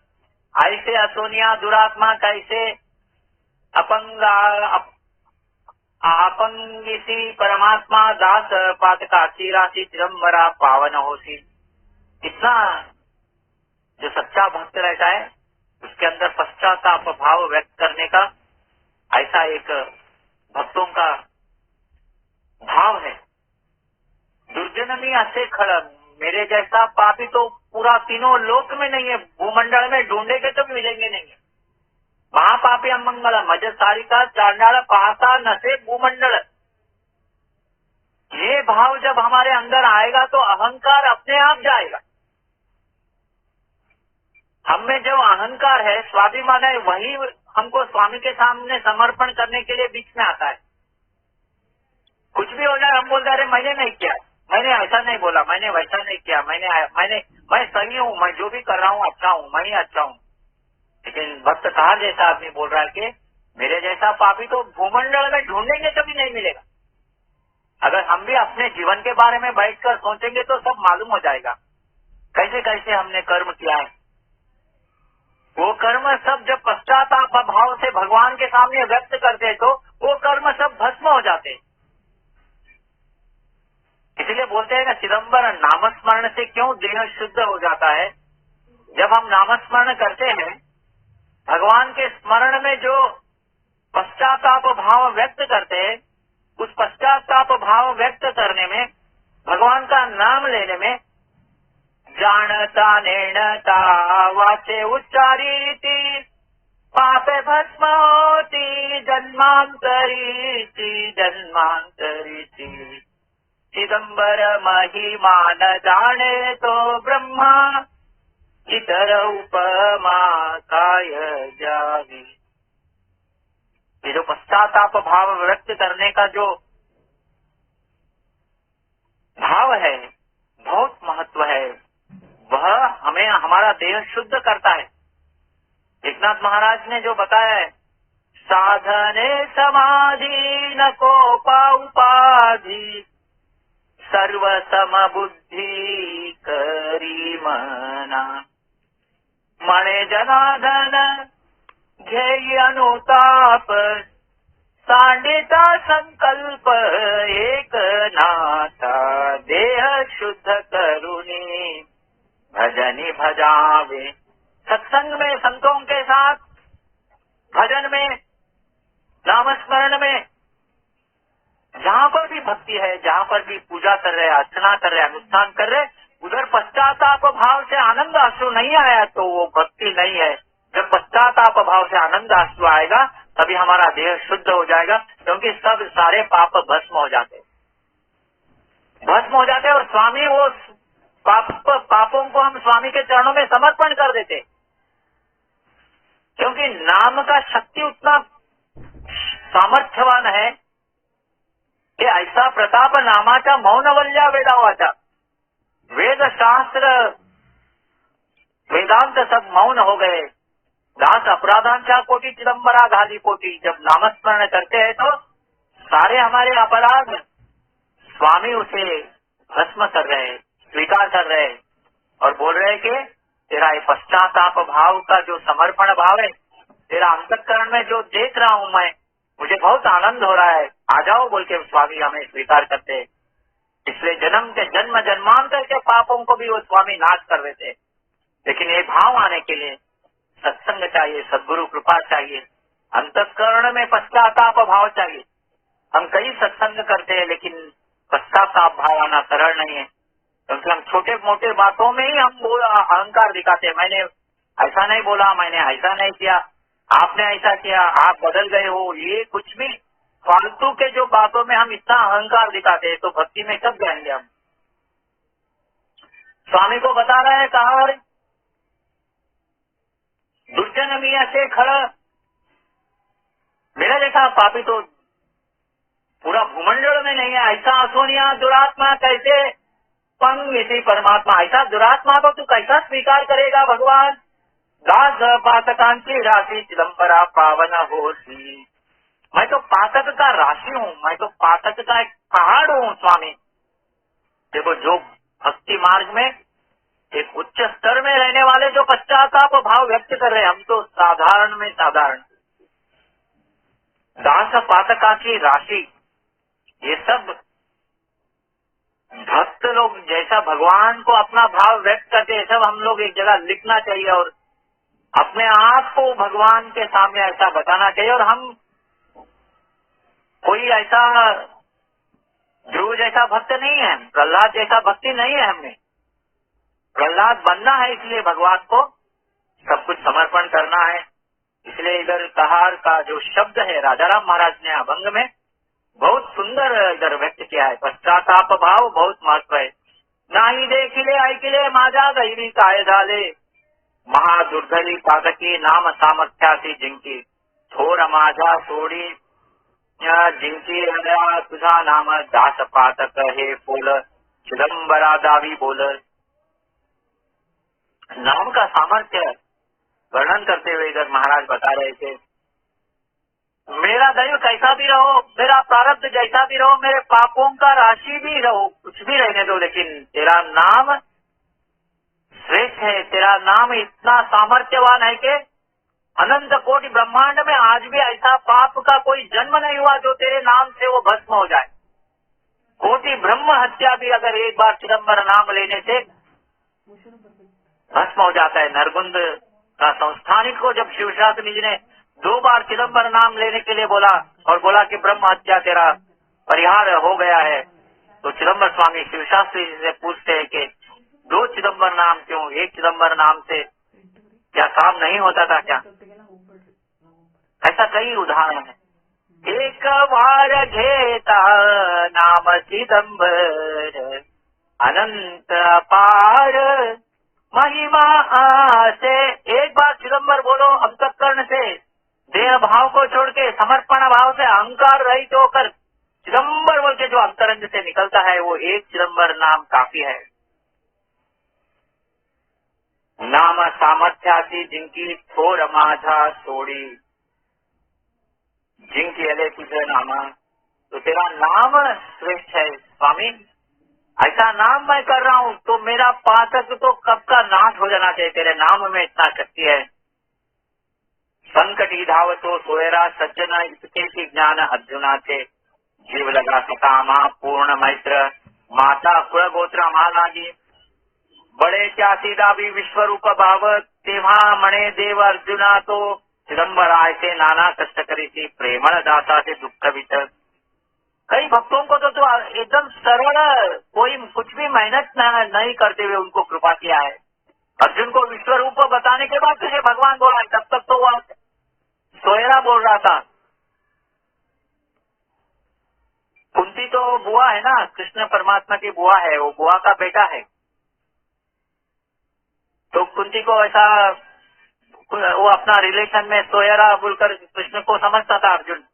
ऐसे असोनिया दुरात्मा कैसे आपंगिसी परमात्मा दास पातकाची राशि चिदम्बरा पावन होसी। इतना जो सच्चा भक्त रहता है उसके अंदर पश्चाताप भाव व्यक्त करने का ऐसा एक भक्तों का भाव है। दुर्जनमी असे खड़, मेरे जैसा पापी तो पूरा तीनों लोक में नहीं है, भूमंडल में ढूंढेंगे तो मिलेंगे नहीं है। महापापी अमंगल मज सारिका चांडाल पाता नसे भूमंडल। ये भाव जब हमारे अंदर आएगा तो अहंकार अपने आप जाएगा। हम में जो अहंकार है, स्वाभिमान है, वही हमको स्वामी के सामने समर्पण करने के लिए बीच में आता है। कुछ भी हो जाए हम बोलते अरे मैंने नहीं किया, मैंने ऐसा नहीं बोला, मैंने वैसा नहीं किया, मैं सही हूँ, मैं जो भी कर रहा हूँ अच्छा हूँ, मैं ही अच्छा हूँ। लेकिन भक्त कहा जैसा आदमी बोल रहा है कि मेरे जैसा पापी तो भूमंडल में ढूंढेंगे कभी नहीं मिलेगा। अगर हम भी अपने जीवन के बारे में बैठकर सोचेंगे तो सब मालूम हो जाएगा कैसे कैसे हमने कर्म किया है। वो कर्म सब जब पश्चाताप भाव से भगवान के सामने व्यक्त करते तो वो कर्म सब भस्म हो जाते। इसलिए बोलते हैं ना, चिदम्बर नामस्मरण से क्यों देह शुद्ध हो जाता है। जब हम नामस्मरण करते हैं, भगवान के स्मरण में जो पश्चाताप भाव व्यक्त करते हैं, उस पश्चाताप भाव व्यक्त करने में, भगवान का नाम लेने में, जानता नेणता वाचे उच्चारीति पापे भस्म होती जन्मांतरीति जन्मांतरीति। चिदम्बर महिमा न जाने तो ब्रह्मा इतर उपमा काय जावी। ये जो पश्चाताप भाव व्यक्त करने का जो भाव है बहुत महत्व है। वह हमें हमारा देह शुद्ध करता है। एकनाथ महाराज ने जो बताया है, साधने समाधि न कोपा उपाधि सर्व समबुद्धि करी मना। मणे जनार्दन ध्येय अनुताप सांडिता संकल्प एक नाथा। देह शुद्ध करुणी भजनी भजावे। सत्संग में संतों के साथ, भजन में, नामस्मरण में, जहाँ पर भी भक्ति है, जहाँ पर भी पूजा कर रहे, अर्चना कर रहे, अनुष्ठान कर रहे, उधर पश्चाताप भाव से आनंद अश्रु नहीं आया तो वो भक्ति नहीं है। जब पश्चाताप भाव से आनंद अश्रु आएगा तभी हमारा देह शुद्ध हो जाएगा, क्योंकि सब सारे पाप भस्म हो जाते, भस्म हो जाते। और स्वामी वो पापों को हम स्वामी के चरणों में समर्पण कर देते, क्योंकि नाम का शक्ति उतना सामर्थ्यवान है कि ऐसा प्रताप नामाचा मौनवल्या वेदावाचा। वेद शास्त्र वेदांत सब मौन हो गए। दास अपराधांचा कोटि चिदम्बरा घाली पोटी। जब नामस्मरण करते हैं तो सारे हमारे अपराध स्वामी उसे भस्म कर रहे, स्वीकार कर रहे और बोल रहे कि तेरा ये पश्चाताप भाव का जो समर्पण भाव है, तेरा अंतःकरण में जो देख रहा हूं मैं, मुझे बहुत आनंद हो रहा है, आ जाओ बोल के स्वामी हमें स्वीकार करते। इसलिए जन्म के जन्म जन्मांतर के पापों को भी वो स्वामी नाश कर देते। लेकिन ये भाव आने के लिए सत्संग चाहिए, सद्गुरु कृपा चाहिए, अंतःकरण में पश्चाताप भाव चाहिए। हम कई सत्संग करते हैं लेकिन पश्चाताप भाव आना सरल नहीं है, क्योंकि हम छोटे मोटे बातों में ही हम अहंकार दिखाते हैं। मैंने ऐसा नहीं बोला, मैंने ऐसा नहीं किया, आपने ऐसा किया, आप बदल गए हो, ये कुछ भी फालतू के जो बातों में हम इतना अहंकार दिखाते हैं तो भक्ति में कब जाएंगे हम। स्वामी को बता रहा है, कहा दुर्जन मियाँ से खड़ा, मेरा जैसा पापी तो पूरा भूमंडल में नहीं है। ऐसा असोनिया दुरात्मा कैसे पंग इसी परमात्मा, ऐसा दुरात्मा को तू कैसा स्वीकार करेगा भगवान। दास पातकांची राशि चिदम्बरा पावन होसी। मैं तो पातक का राशि हूँ, मैं तो पातक का एक पहाड़ हूँ स्वामी। देखो जो भक्ति मार्ग में एक उच्च स्तर में रहने वाले जो पश्चाताप भाव व्यक्त कर रहे हैं, हम तो साधारण में साधारण। दास पातका की राशि ये सब भक्त लोग जैसा भगवान को अपना भाव व्यक्त करते हैं, सब हम लोग एक जगह लिखना चाहिए और अपने आप को भगवान के सामने ऐसा बताना चाहिए। और हम कोई ऐसा ध्रुव जैसा भक्त नहीं है, प्रहलाद जैसा भक्ति नहीं है हमें। प्रहलाद बनना है, इसलिए भगवान को सब कुछ समर्पण करना है। इसलिए इधर कहार का जो शब्द है राजाराम महाराज ने अभंग में बहुत सुंदर इधर व्यक्त किया है। पश्चाताप भाव बहुत महत्व है। नाही देखिले ऐकिले माझा दैवी काय झाले, महादुर्धली पातकी नाम सामर्थ्यासी जिंकी, थोर माझा सोडी जिंकी हृदया तुझा नाम, दास पातक हे बोल चिदंबरा दावी बोल। नाम का सामर्थ्य वर्णन करते हुए इधर महाराज बता रहे थे, मेरा दैव कैसा भी रहो, मेरा प्रारब्ध जैसा भी रहो, मेरे पापों का राशि भी रहो, कुछ भी रहने दो, लेकिन तेरा नाम श्रेष्ठ है। तेरा नाम इतना सामर्थ्यवान है कि अनंत कोटि ब्रह्मांड में आज भी ऐसा पाप का कोई जन्म नहीं हुआ जो तेरे नाम से वो भस्म हो जाए। कोटि ब्रह्म हत्या भी अगर एक बार चिदंबर नाम लेने से भस्म हो जाता है। नरगुंद का संस्थानिक को जब शिवशास्त्री जी ने 2 बार चिदंबर नाम लेने के लिए बोला और बोला कि ब्रह्म हत्या तेरा परिहार हो गया है, तो चिदंबर स्वामी शिवशास्त्री जी से पूछते हैं कि 2 चिदंबर नाम क्यों, एक चिदंबर नाम से क्या काम नहीं होता था क्या? ऐसा कई उदाहरण है। एक बार घेता नाम चिदंबर, अनंत अपार महिमा से। एक बार चिदंबर बोलो अंतःकरण से, देह भाव को छोड़ के समर्पण भाव से अहंकार रहित होकर चिदंबर बोल के जो अंतरंग से निकलता है, वो एक चिदंबर नाम काफी है। नाम सामर्थ्यासी जिंकी थोर माझा सोडी, जिंकी अले तुझे नामा। तो तेरा नाम श्रेष्ठ है स्वामी, ऐसा नाम मैं कर रहा हूँ तो मेरा पातक तो कब का नाश हो जाना चाहिए। तेरे नाम में इतना शक्ति है। संकटी धावतो सोयरा सज्जन इसके ज्ञान अर्जुना थे, जीव लगा सकामा पूर्ण मैत्र, माता कुल गोत्र महालागी, बड़े क्या सीधा भी विश्वरूप भाव, तेव्हा मणे देव अर्जुना तो चिदंबराय से नाना कष्ट करी थी, प्रेमण दाता से दुख वित। कई भक्तों को तो एकदम सरल, कोई कुछ भी मेहनत नहीं करते हुए उनको कृपा किया है। अर्जुन को विश्वरूप बताने के बाद तुझे भगवान बोला है, तब तक तो वह सोयरा बोल रहा था। कुंती तो बुआ है ना, कृष्ण परमात्मा की बुआ है, वो बुआ का बेटा है। तो कुंती को ऐसा, वो अपना रिलेशन में सोयरा बोलकर कृष्ण को समझता था अर्जुन।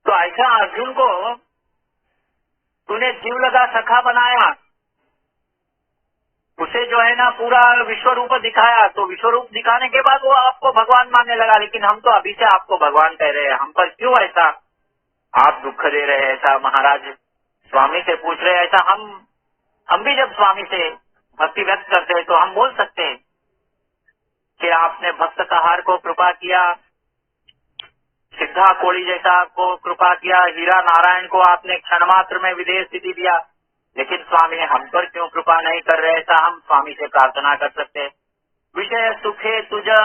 तो ऐसा अर्जुन को तूने जीव लगा सखा बनाया, उसे जो है ना पूरा विश्वरूप दिखाया, तो विश्वरूप दिखाने के बाद वो आपको भगवान मानने लगा। लेकिन हम तो अभी से आपको भगवान कह रहे हैं, हम पर क्यों ऐसा आप दुख दे रहे हैं? ऐसा महाराज स्वामी से पूछ रहे हैं। ऐसा हम भी जब स्वामी से भक्ति व्यक्त करते हैं तो हम बोल सकते हैं कि आपने भक्त कहार को कृपा किया, सिद्धा कोड़ी जैसा को कृपा किया, हीरा नारायण को आपने क्षण मात्र में विदेह स्थिति दिया, लेकिन स्वामी हम पर क्यों कृपा नहीं कर रहे? ऐसा हम स्वामी से प्रार्थना कर सकते हैं। विषय सुखे तुझा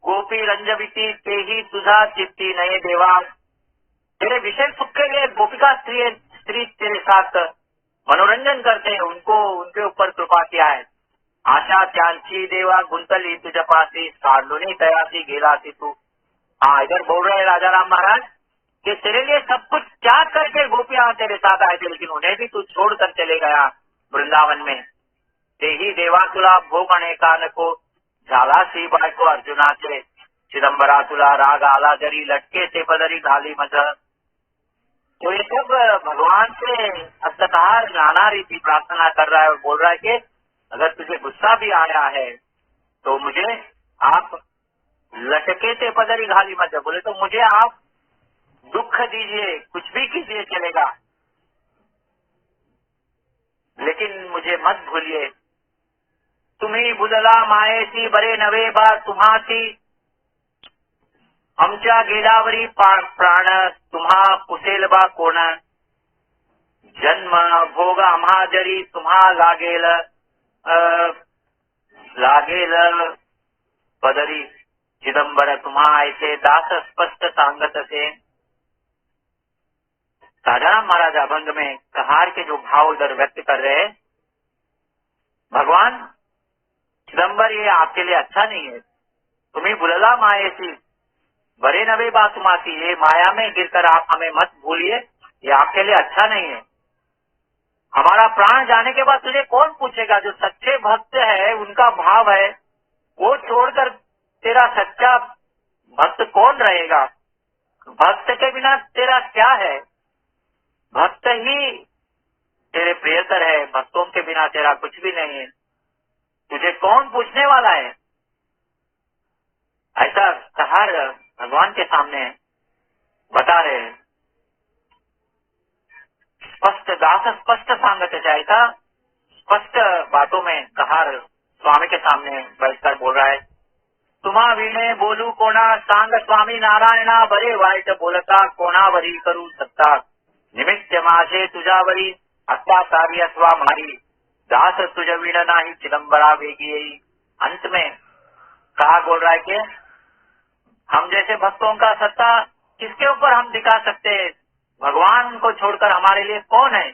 गोपी रंजविती, ते ही तुझा चित्ती नये देवा। तेरे विषय सुख के लिए गोपिका स्त्री तेरे साथ मनोरंजन करते हैं, उनको उनके ऊपर कृपा किया है। आशा त्यांची देवा गुंतली तुझ पासी, साडूनी तयासी गेलासी तू। हाँ, इधर बोल रहे राजा राम महाराज कि तेरे लिए सब कुछ त्याग करके गोपियां तेरे साथ आए थे, लेकिन उन्हें भी तू छोड़कर चले गया वृंदावन में। ते ही देवा तुला भोग अनेकान को, झाला सी बाय को अर्जुना से, चिदंबरा तुला राग आला जरी, लटके से बदरी घाली मज। तो ये सब भगवान से अंततः नाना रीति प्रार्थना कर रहा है और बोल रहा है कि अगर तुझे गुस्सा भी आया है तो मुझे आप लटके से पदरी घाली मत। बोले तो मुझे आप दुख दीजिए, कुछ भी कीजिए चलेगा, लेकिन मुझे मत भूलिए। तुम्ही बुदला मायेसी बरे नवे बार तुम्हासी, आमच्या गेल्यावरी प्राण तुम्हा पुसेल बा कोण, जन्म भोग आम्हा जरी तुम्हा लागेल पदरी, चिदंबर तुम्हा ऐसे दास स्पष्ट सांगत असे। राजाराम महाराज अभंग में कहार के जो भाव उधर व्यक्त कर रहे हैं, भगवान चिदंबर ये आपके लिए अच्छा नहीं है, तुम्हें बुलला मायेसी बरे नवे बातुमाती, ये माया में गिरकर आप हमें मत भूलिए, ये आपके लिए अच्छा नहीं है। हमारा प्राण जाने के बाद तुझे कौन पूछेगा? जो सच्चे भक्त है उनका भाव है, वो छोड़कर तेरा सच्चा भक्त कौन रहेगा? भक्त के बिना तेरा क्या है? भक्त ही तेरे प्रियकर है, भक्तों के बिना तेरा कुछ भी नहीं है, तुझे कौन पूछने वाला है? ऐसा कहार भगवान के सामने बता रहे हैं। स्पष्ट दास स्पष्ट सांगत, ऐसा स्पष्ट बातों में कहार स्वामी के सामने बैठकर बोल रहा है। तुम्हा वीणे बोलू कोणा, सांग स्वामी नारायणा, बरे वाईट बोलता कोणावरी करू सत्ता, निमित्त माझे तुझावरी अत्याचारी अथवा मारी, दास तुझ वीण नाही चिदंबरा वेगी येई। अंत में कहा बोल रहा है कि हम जैसे भक्तों का सत्ता किसके ऊपर हम दिखा सकते हैं? भगवान को छोड़कर हमारे लिए कौन है?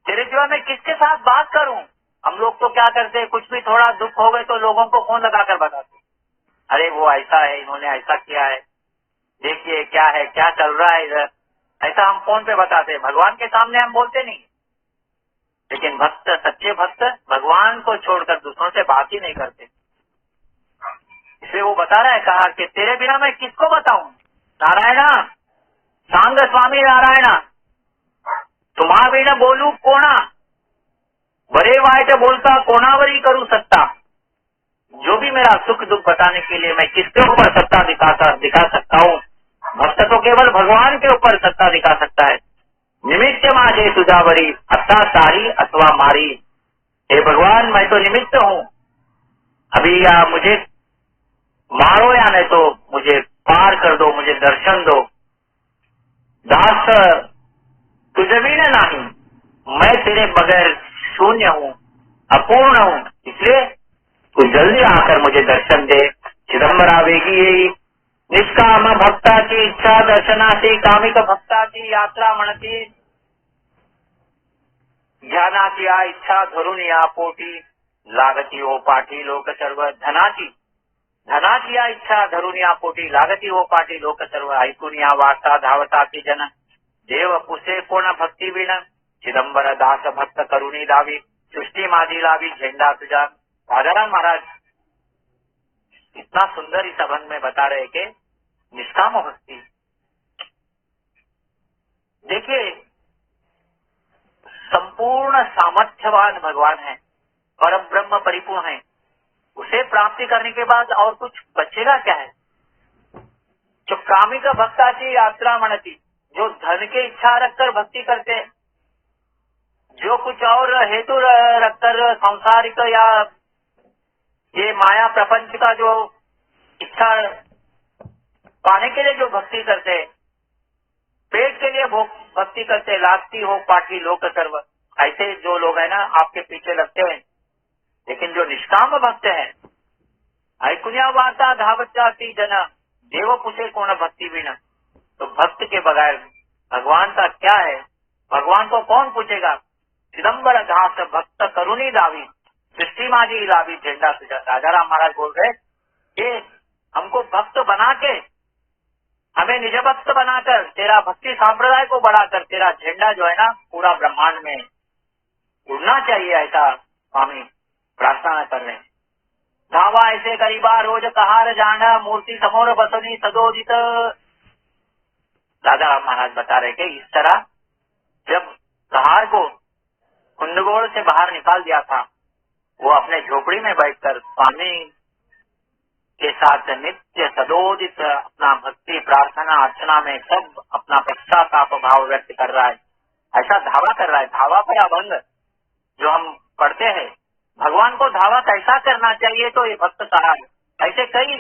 तेरे जीवन में किसके साथ बात करूं? हम लोग तो क्या करते हैं, कुछ भी थोड़ा दुख हो गए तो लोगों को फोन लगाकर बताते, अरे वो ऐसा है, इन्होंने ऐसा किया है, देखिए क्या है, क्या चल रहा है इधर, ऐसा हम फोन पे बताते हैं। भगवान के सामने हम बोलते नहीं। लेकिन भक्त, सच्चे भक्त भगवान को छोड़कर दूसरों से बात ही नहीं करते। इसलिए वो बता रहा है, कहा कि तेरे बिना मैं किसको बताऊं? नारायणा, सांग स्वामी नारायणा, तुम्हा बिना बोलू कोणा, बरे वाईट बोलता कोणावरी करू सत्ता। जो भी मेरा सुख दुख बताने के लिए मैं किसके ऊपर सत्ता दिखा सकता हूँ? भक्त तो केवल भगवान के ऊपर सत्ता दिखा सकता है। निमित्त माझे तुझावरी अत्याचारी अथवा मारी, हे भगवान मैं तो निमित्त हूँ, अभी या मुझे मारो या नहीं तो मुझे पार कर दो, मुझे दर्शन दो। दास तुझे भी नहीं, मैं तेरे बगैर शून्य हूँ, अपूर्ण हूँ, इसलिए तू जल्दी आकर मुझे दर्शन दे। चिदंबरा वेगी येई, निष्काम भक्ताची इच्छा दर्शनाची, कामिक भक्ताची यात्रा म्हणती, ध्यानाची या इच्छा धरून या पोटी, लागती हो पाठी लोक सर्व धनाची, धनाची या इच्छा धरून या पोटी, लागती हो पाठी लोक सर्व, ऐकून या वार्ता धावताती जन, देव पुसे कोण भक्ती विण, चिदंबर दास भक्त करुणी दावी, सृष्टी माझी लावी झेंडा तुझा। राजाराम महाराज इतना सुंदर इस अभंग में बता रहे कि निष्काम भक्ति, देखिए संपूर्ण सामर्थ्यवान भगवान है, परम ब्रह्म परिपूर्ण है, उसे प्राप्ति करने के बाद और कुछ बचेगा क्या है? जो कामिक भक्ताची यात्रा मनती, जो धन की इच्छा रखकर भक्ति करते हैं, जो कुछ और हेतु रखकर सांसारिक या ये माया प्रपंच का जो इच्छा पाने के लिए जो भक्ति करते हैं, पेट के लिए भक्ति करते, लागती हो पाठी लोक सर्व, ऐसे जो लोग है ना आपके पीछे लगते हैं। लेकिन जो निष्काम भक्त है, ऐकुन्या वार्ता धावत जाती जन, देव पुसे कोण भक्ति बिना, तो भक्त के बगैर भगवान का क्या है? भगवान को कौन पूछेगा? चिदंबर दास भक्त करुणी दावी, सृष्टि माझी लावी झेंडा तुझा। राजाराम महाराज बोल रहे कि हमको भक्त बना के, हमें निज भक्त बनाकर, तेरा भक्ति संप्रदाय को बढ़ाकर तेरा झंडा जो है ना पूरा ब्रह्मांड में उड़ना चाहिए, ऐसा स्वामी प्रार्थना कर रहे हैं। धावा ऐसे करीबा रोज कहार जाना, मूर्ति समोर बसनी सदोदित। राजा महाराज बता रहे कि इस तरह जब कहार को कुंडगोल से बाहर निकाल दिया था, वो अपने झोपड़ी में बैठकर स्वामी के साथ नित्य सदोदित अपना भक्ति प्रार्थना अर्चना में सब अपना पश्चाताप भाव व्यक्त कर रहा है, ऐसा धावा कर रहा है। धावा पर अभंग जो हम पढ़ते हैं, भगवान को धावा कैसा करना चाहिए, तो ये भक्त कहा है। ऐसे कई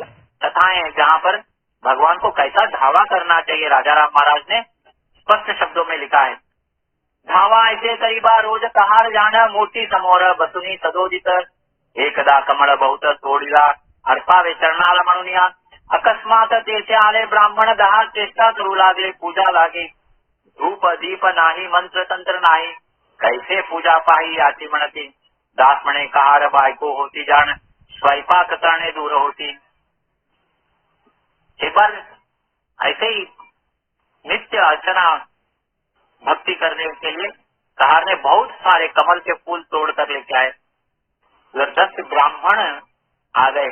कथाएं हैं जहाँ पर भगवान को कैसा धावा करना चाहिए राजा राम महाराज ने स्पष्ट शब्दों में लिखा है। धावा ऐसे करीबा रोज कहार जाना मूर्ति समोर बसुनी सदोदित एकदा कमळ बहुत तोडिला अर्पावे चरणाला म्हणून या अकस्मात तेथे आले ब्राह्मण दहा चेष्टा करू लागले पूजा लागे धूप दीप नाही मंत्र तंत्र नाही कैसे पूजा पाही याची म्हणते दास म्हणे कहार बायको होती जाण स्वयंपाक करने दूर होती। एक बार ऐसे ही नित्य अर्चना भक्ति करने के लिए कहार ने बहुत सारे कमल के फूल तोड़ कर लेके आए। 10 ब्राह्मण आ गए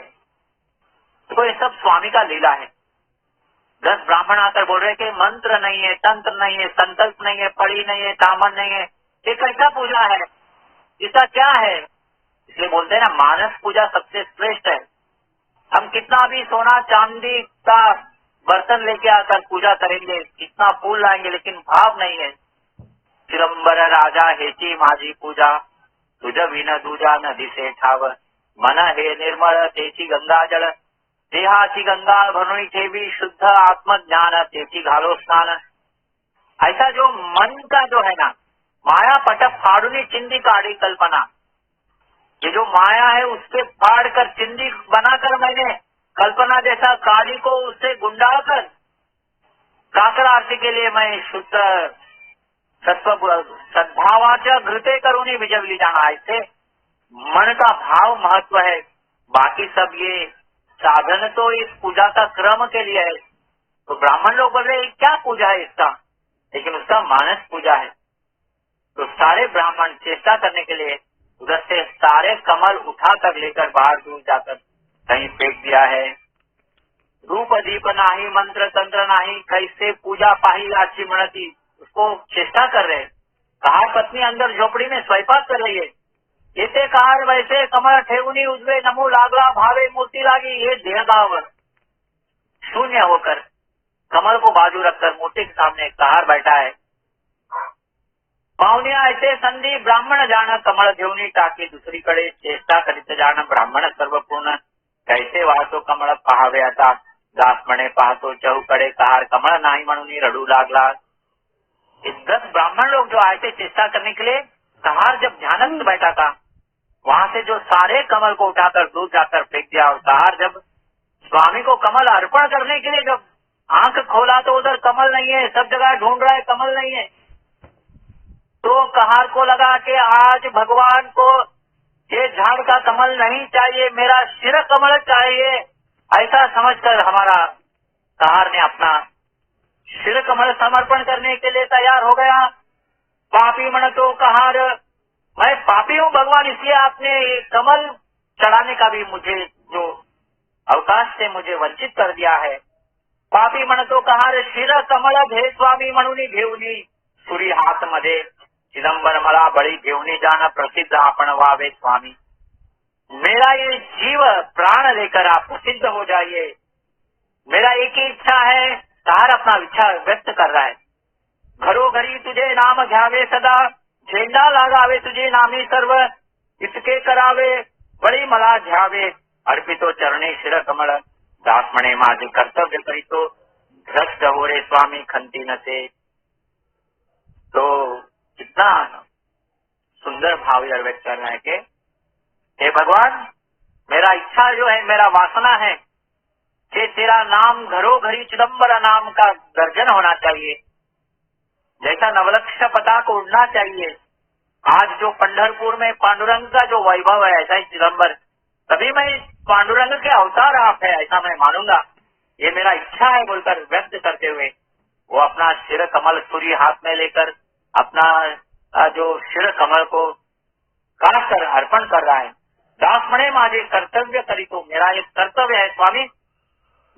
तो ये सब स्वामी का लीला है। 10 ब्राह्मण आकर बोल रहे कि मंत्र नहीं है, तंत्र नहीं है, संकल्प नहीं है, पड़ी नहीं है, तामन नहीं है, ये कैसा पूजा है, इसका क्या है? इसलिए बोलते हैं ना मानस पूजा सबसे श्रेष्ठ है। हम कितना भी सोना चांदी का बर्तन लेके आकर पूजा करेंगे, कितना फूल लाएंगे, लेकिन भाव नहीं है। चिदंबर राजा हेची माझी पूजा तुझ विन दूजा नदी से ठाव मन हे निर्मळ तेची गंगा जल देहाची गंगा भरुणी ठेवी शुद्ध आत्मज्ञान तेची घालो स्नान। ऐसा जो मन का जो है ना माया पट फाड़ुनी चिंदी काढ़ी कल्पना, ये जो माया है उसके फाड़ कर चिंदी बनाकर मैंने कल्पना जैसा काली को उससे गुंडा कर काकर आरती के लिए मैं शुद्ध सत्व सद्भावाच्या घृते करूनी विजवली जाना। ऐसे मन का भाव महत्व है, बाकी सब ये साधन तो इस पूजा का क्रम के लिए है। तो ब्राह्मण लोग बोल रहे क्या पूजा है इसका, लेकिन उसका मानस पूजा है। तो सारे ब्राह्मण चेष्टा करने के लिए उधर से सारे कमल उठा कर लेकर बाहर दूर जाकर कहीं फेंक दिया है। रूप दीप नाही मंत्र तंत्र नाही कैसे पूजा पाही आची म्हणती, उसको चेष्टा कर रहे। कहार पत्नी अंदर झोपड़ी में स्वयंपाक कर रही है। येते कहार वैसे कमळ ठेवूनी उजवे नमू लागला भावे मूर्ति लागी। ये देहभाव शून्य होकर कमल को बाजू रखकर मूर्ति के सामने कहार बैठा है। पाहुण्या ऐसे संधी ब्राह्मण जाण कमळ घेऊनी टाकी दुसरीकडे चेष्टा करीत जाण ब्राह्मण सर्वपूर्ण कैसे वाहतो कमळ पहावे आता दास म्हणे पाहतो चहूकडे कहार कमळ नाही म्हणून रडू लागला। 10 ब्राह्मण लोग जो आए थे चेष्टा करने के लिए, कहार जब ध्यानस्थ बैठा था वहां से जो सारे कमल को उठाकर दूर जाकर फेंक दिया। और कहार जब स्वामी को कमल अर्पण करने के लिए जब आंख खोला तो उधर कमल नहीं है, सब जगह ढूंढ रहा है कमल नहीं है। तो कहार को लगा कि आज भगवान को ये झाड़ का कमल नहीं चाहिए, मेरा शिर कमल चाहिए। ऐसा समझकर हमारा कहार ने अपना शिर कमल समर्पण करने के लिए तैयार हो गया। पापी मन तो कहार मैं पापी हूँ भगवान, इसलिए आपने ये कमल चढ़ाने का भी मुझे जो अवकाश से मुझे वंचित कर दिया है। पापी मन तो कहार शिर कमल घे स्वामी म्हणून घेऊनी सुरी हात मध्ये चिदंबर मला बळी घेऊनी जाना प्रसिद्ध आपण व्हावे स्वामी। मेरा ये जीव प्राण लेकर आप प्रसिद्ध हो जाइए, मेरा एक ही इच्छा है। कहार अपना इच्छा व्यक्त कर रहा है। घरोघरी तुझे नाम घ्यावे सदा झेंडा लागावे तुझे नामी सर्व इतके करावे बळी मला घ्यावे अर्पितो चरणे शिर कमळ दास म्हणे माझे कर्तव्य करीतो भ्रष्ट हो रे स्वामी खंती नसे। तो कितना सुंदर भाव यह व्यक्त कर रहा है कि हे भगवान, मेरा इच्छा जो है, मेरा वासना है कि तेरा नाम घरों घरी चिदंबर नाम का गर्जन होना चाहिए, जैसा नवलक्ष पताक उड़ना चाहिए। आज जो पंढरपुर में पांडुरंग का जो वैभव है ऐसा ही चिदंबर, तभी मैं पांडुरंग के अवतार आप है ऐसा मैं मानूंगा, ये मेरा इच्छा है बोलकर व्यक्त करते हुए वो अपना शिर कमल सूर्य हाथ में लेकर अपना जो शिर कमल को काट कर अर्पण कर रहा है। दास म्हणे माझे कर्तव्य करी तो, मेरा एक कर्तव्य है स्वामी,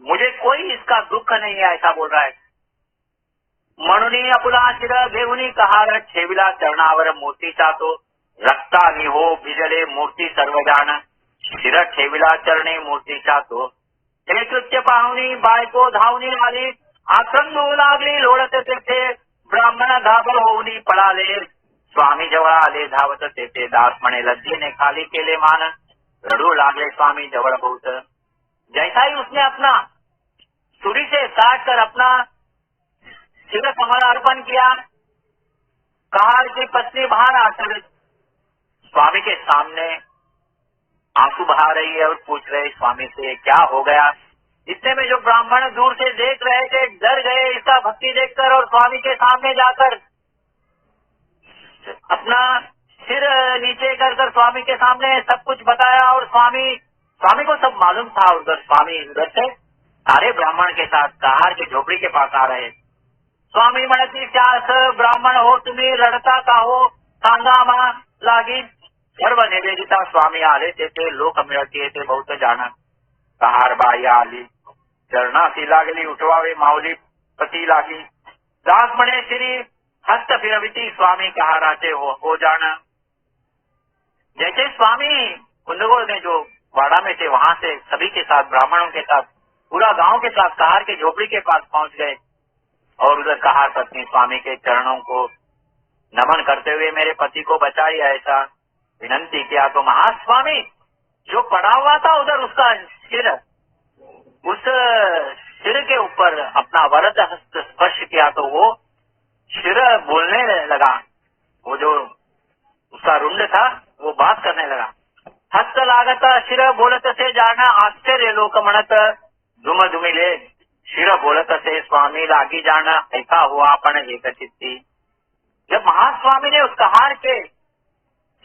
मुझे कोई इसका दुख नहीं है ऐसा बोल रहा है। म्हणून आपुला शिर घेऊनी कहार ठेविला चरणावर मूर्तीचा तो रक्तानी हो भिजले मूर्ती सर्वजान शिर ठेविला चरणे मूर्तीचा तो। हे कृत्य पाहुनी बायको धावनी आली आक्रंद होऊ लागली लोळत तेथे ब्राह्मण घाबर होऊनी पळाले स्वामी जवळ आले धावत तेथे दास म्हणे लज्जेने खाली केले मान रडू लागले स्वामी जवळ बहुत। जैसा ही उसने अपना छुरी से काट कर अपना सिर कमल अर्पण किया, कहार की पत्नी बाहर आकर स्वामी के सामने आंसू बहा रही है और पूछ रहे स्वामी से क्या हो गया। इतने में जो ब्राह्मण दूर से देख रहे थे डर गए इसका भक्ति देखकर, और स्वामी के सामने जाकर अपना सिर नीचे कर स्वामी के सामने सब कुछ बताया। और स्वामी को सब मालूम था। उधर स्वामी उधर से सारे ब्राह्मण के साथ कहार की झोपड़ी के पास आ रहे। स्वामी म्हणती त्यास ब्राह्मण हो तुम्ही रडता का हो, सांगा मा लागी। सर्व निवेदिता स्वामी आले ते लोक मिळती ते बहुत जाणा। कहार बाई आली चरणासी लागली, उठवावे माऊली पती लागी। दास म्हणे श्री हस्त फिरविती, स्वामी कहाराचे हो जाना। जैसे स्वामी कुंदगोल ने जो वाड़ा में थे वहां से सभी के साथ ब्राह्मणों के साथ पूरा गांव के साथ कहार के झोपड़ी के पास पहुंच गए, और उधर कहार पत्नी स्वामी के चरणों को नमन करते हुए मेरे पति को बचाइए ऐसा विनंती किया। तो महास्वामी जो पड़ा हुआ था उधर उसका सिर, उस सिर के ऊपर अपना वरद हस्त स्पर्श किया तो वो सिर बोलने लगा। वो जो उसका रुंड था वो बात करने लगा। हस्त लागत शिर बोलत से जाना, आश्चर्य लोक म्हणत धुम धुमिले। शिर बोलत से स्वामी लागी जाना, ऐसा हुआ अपन एक चित्ती। जब महास्वामी ने उस कहार के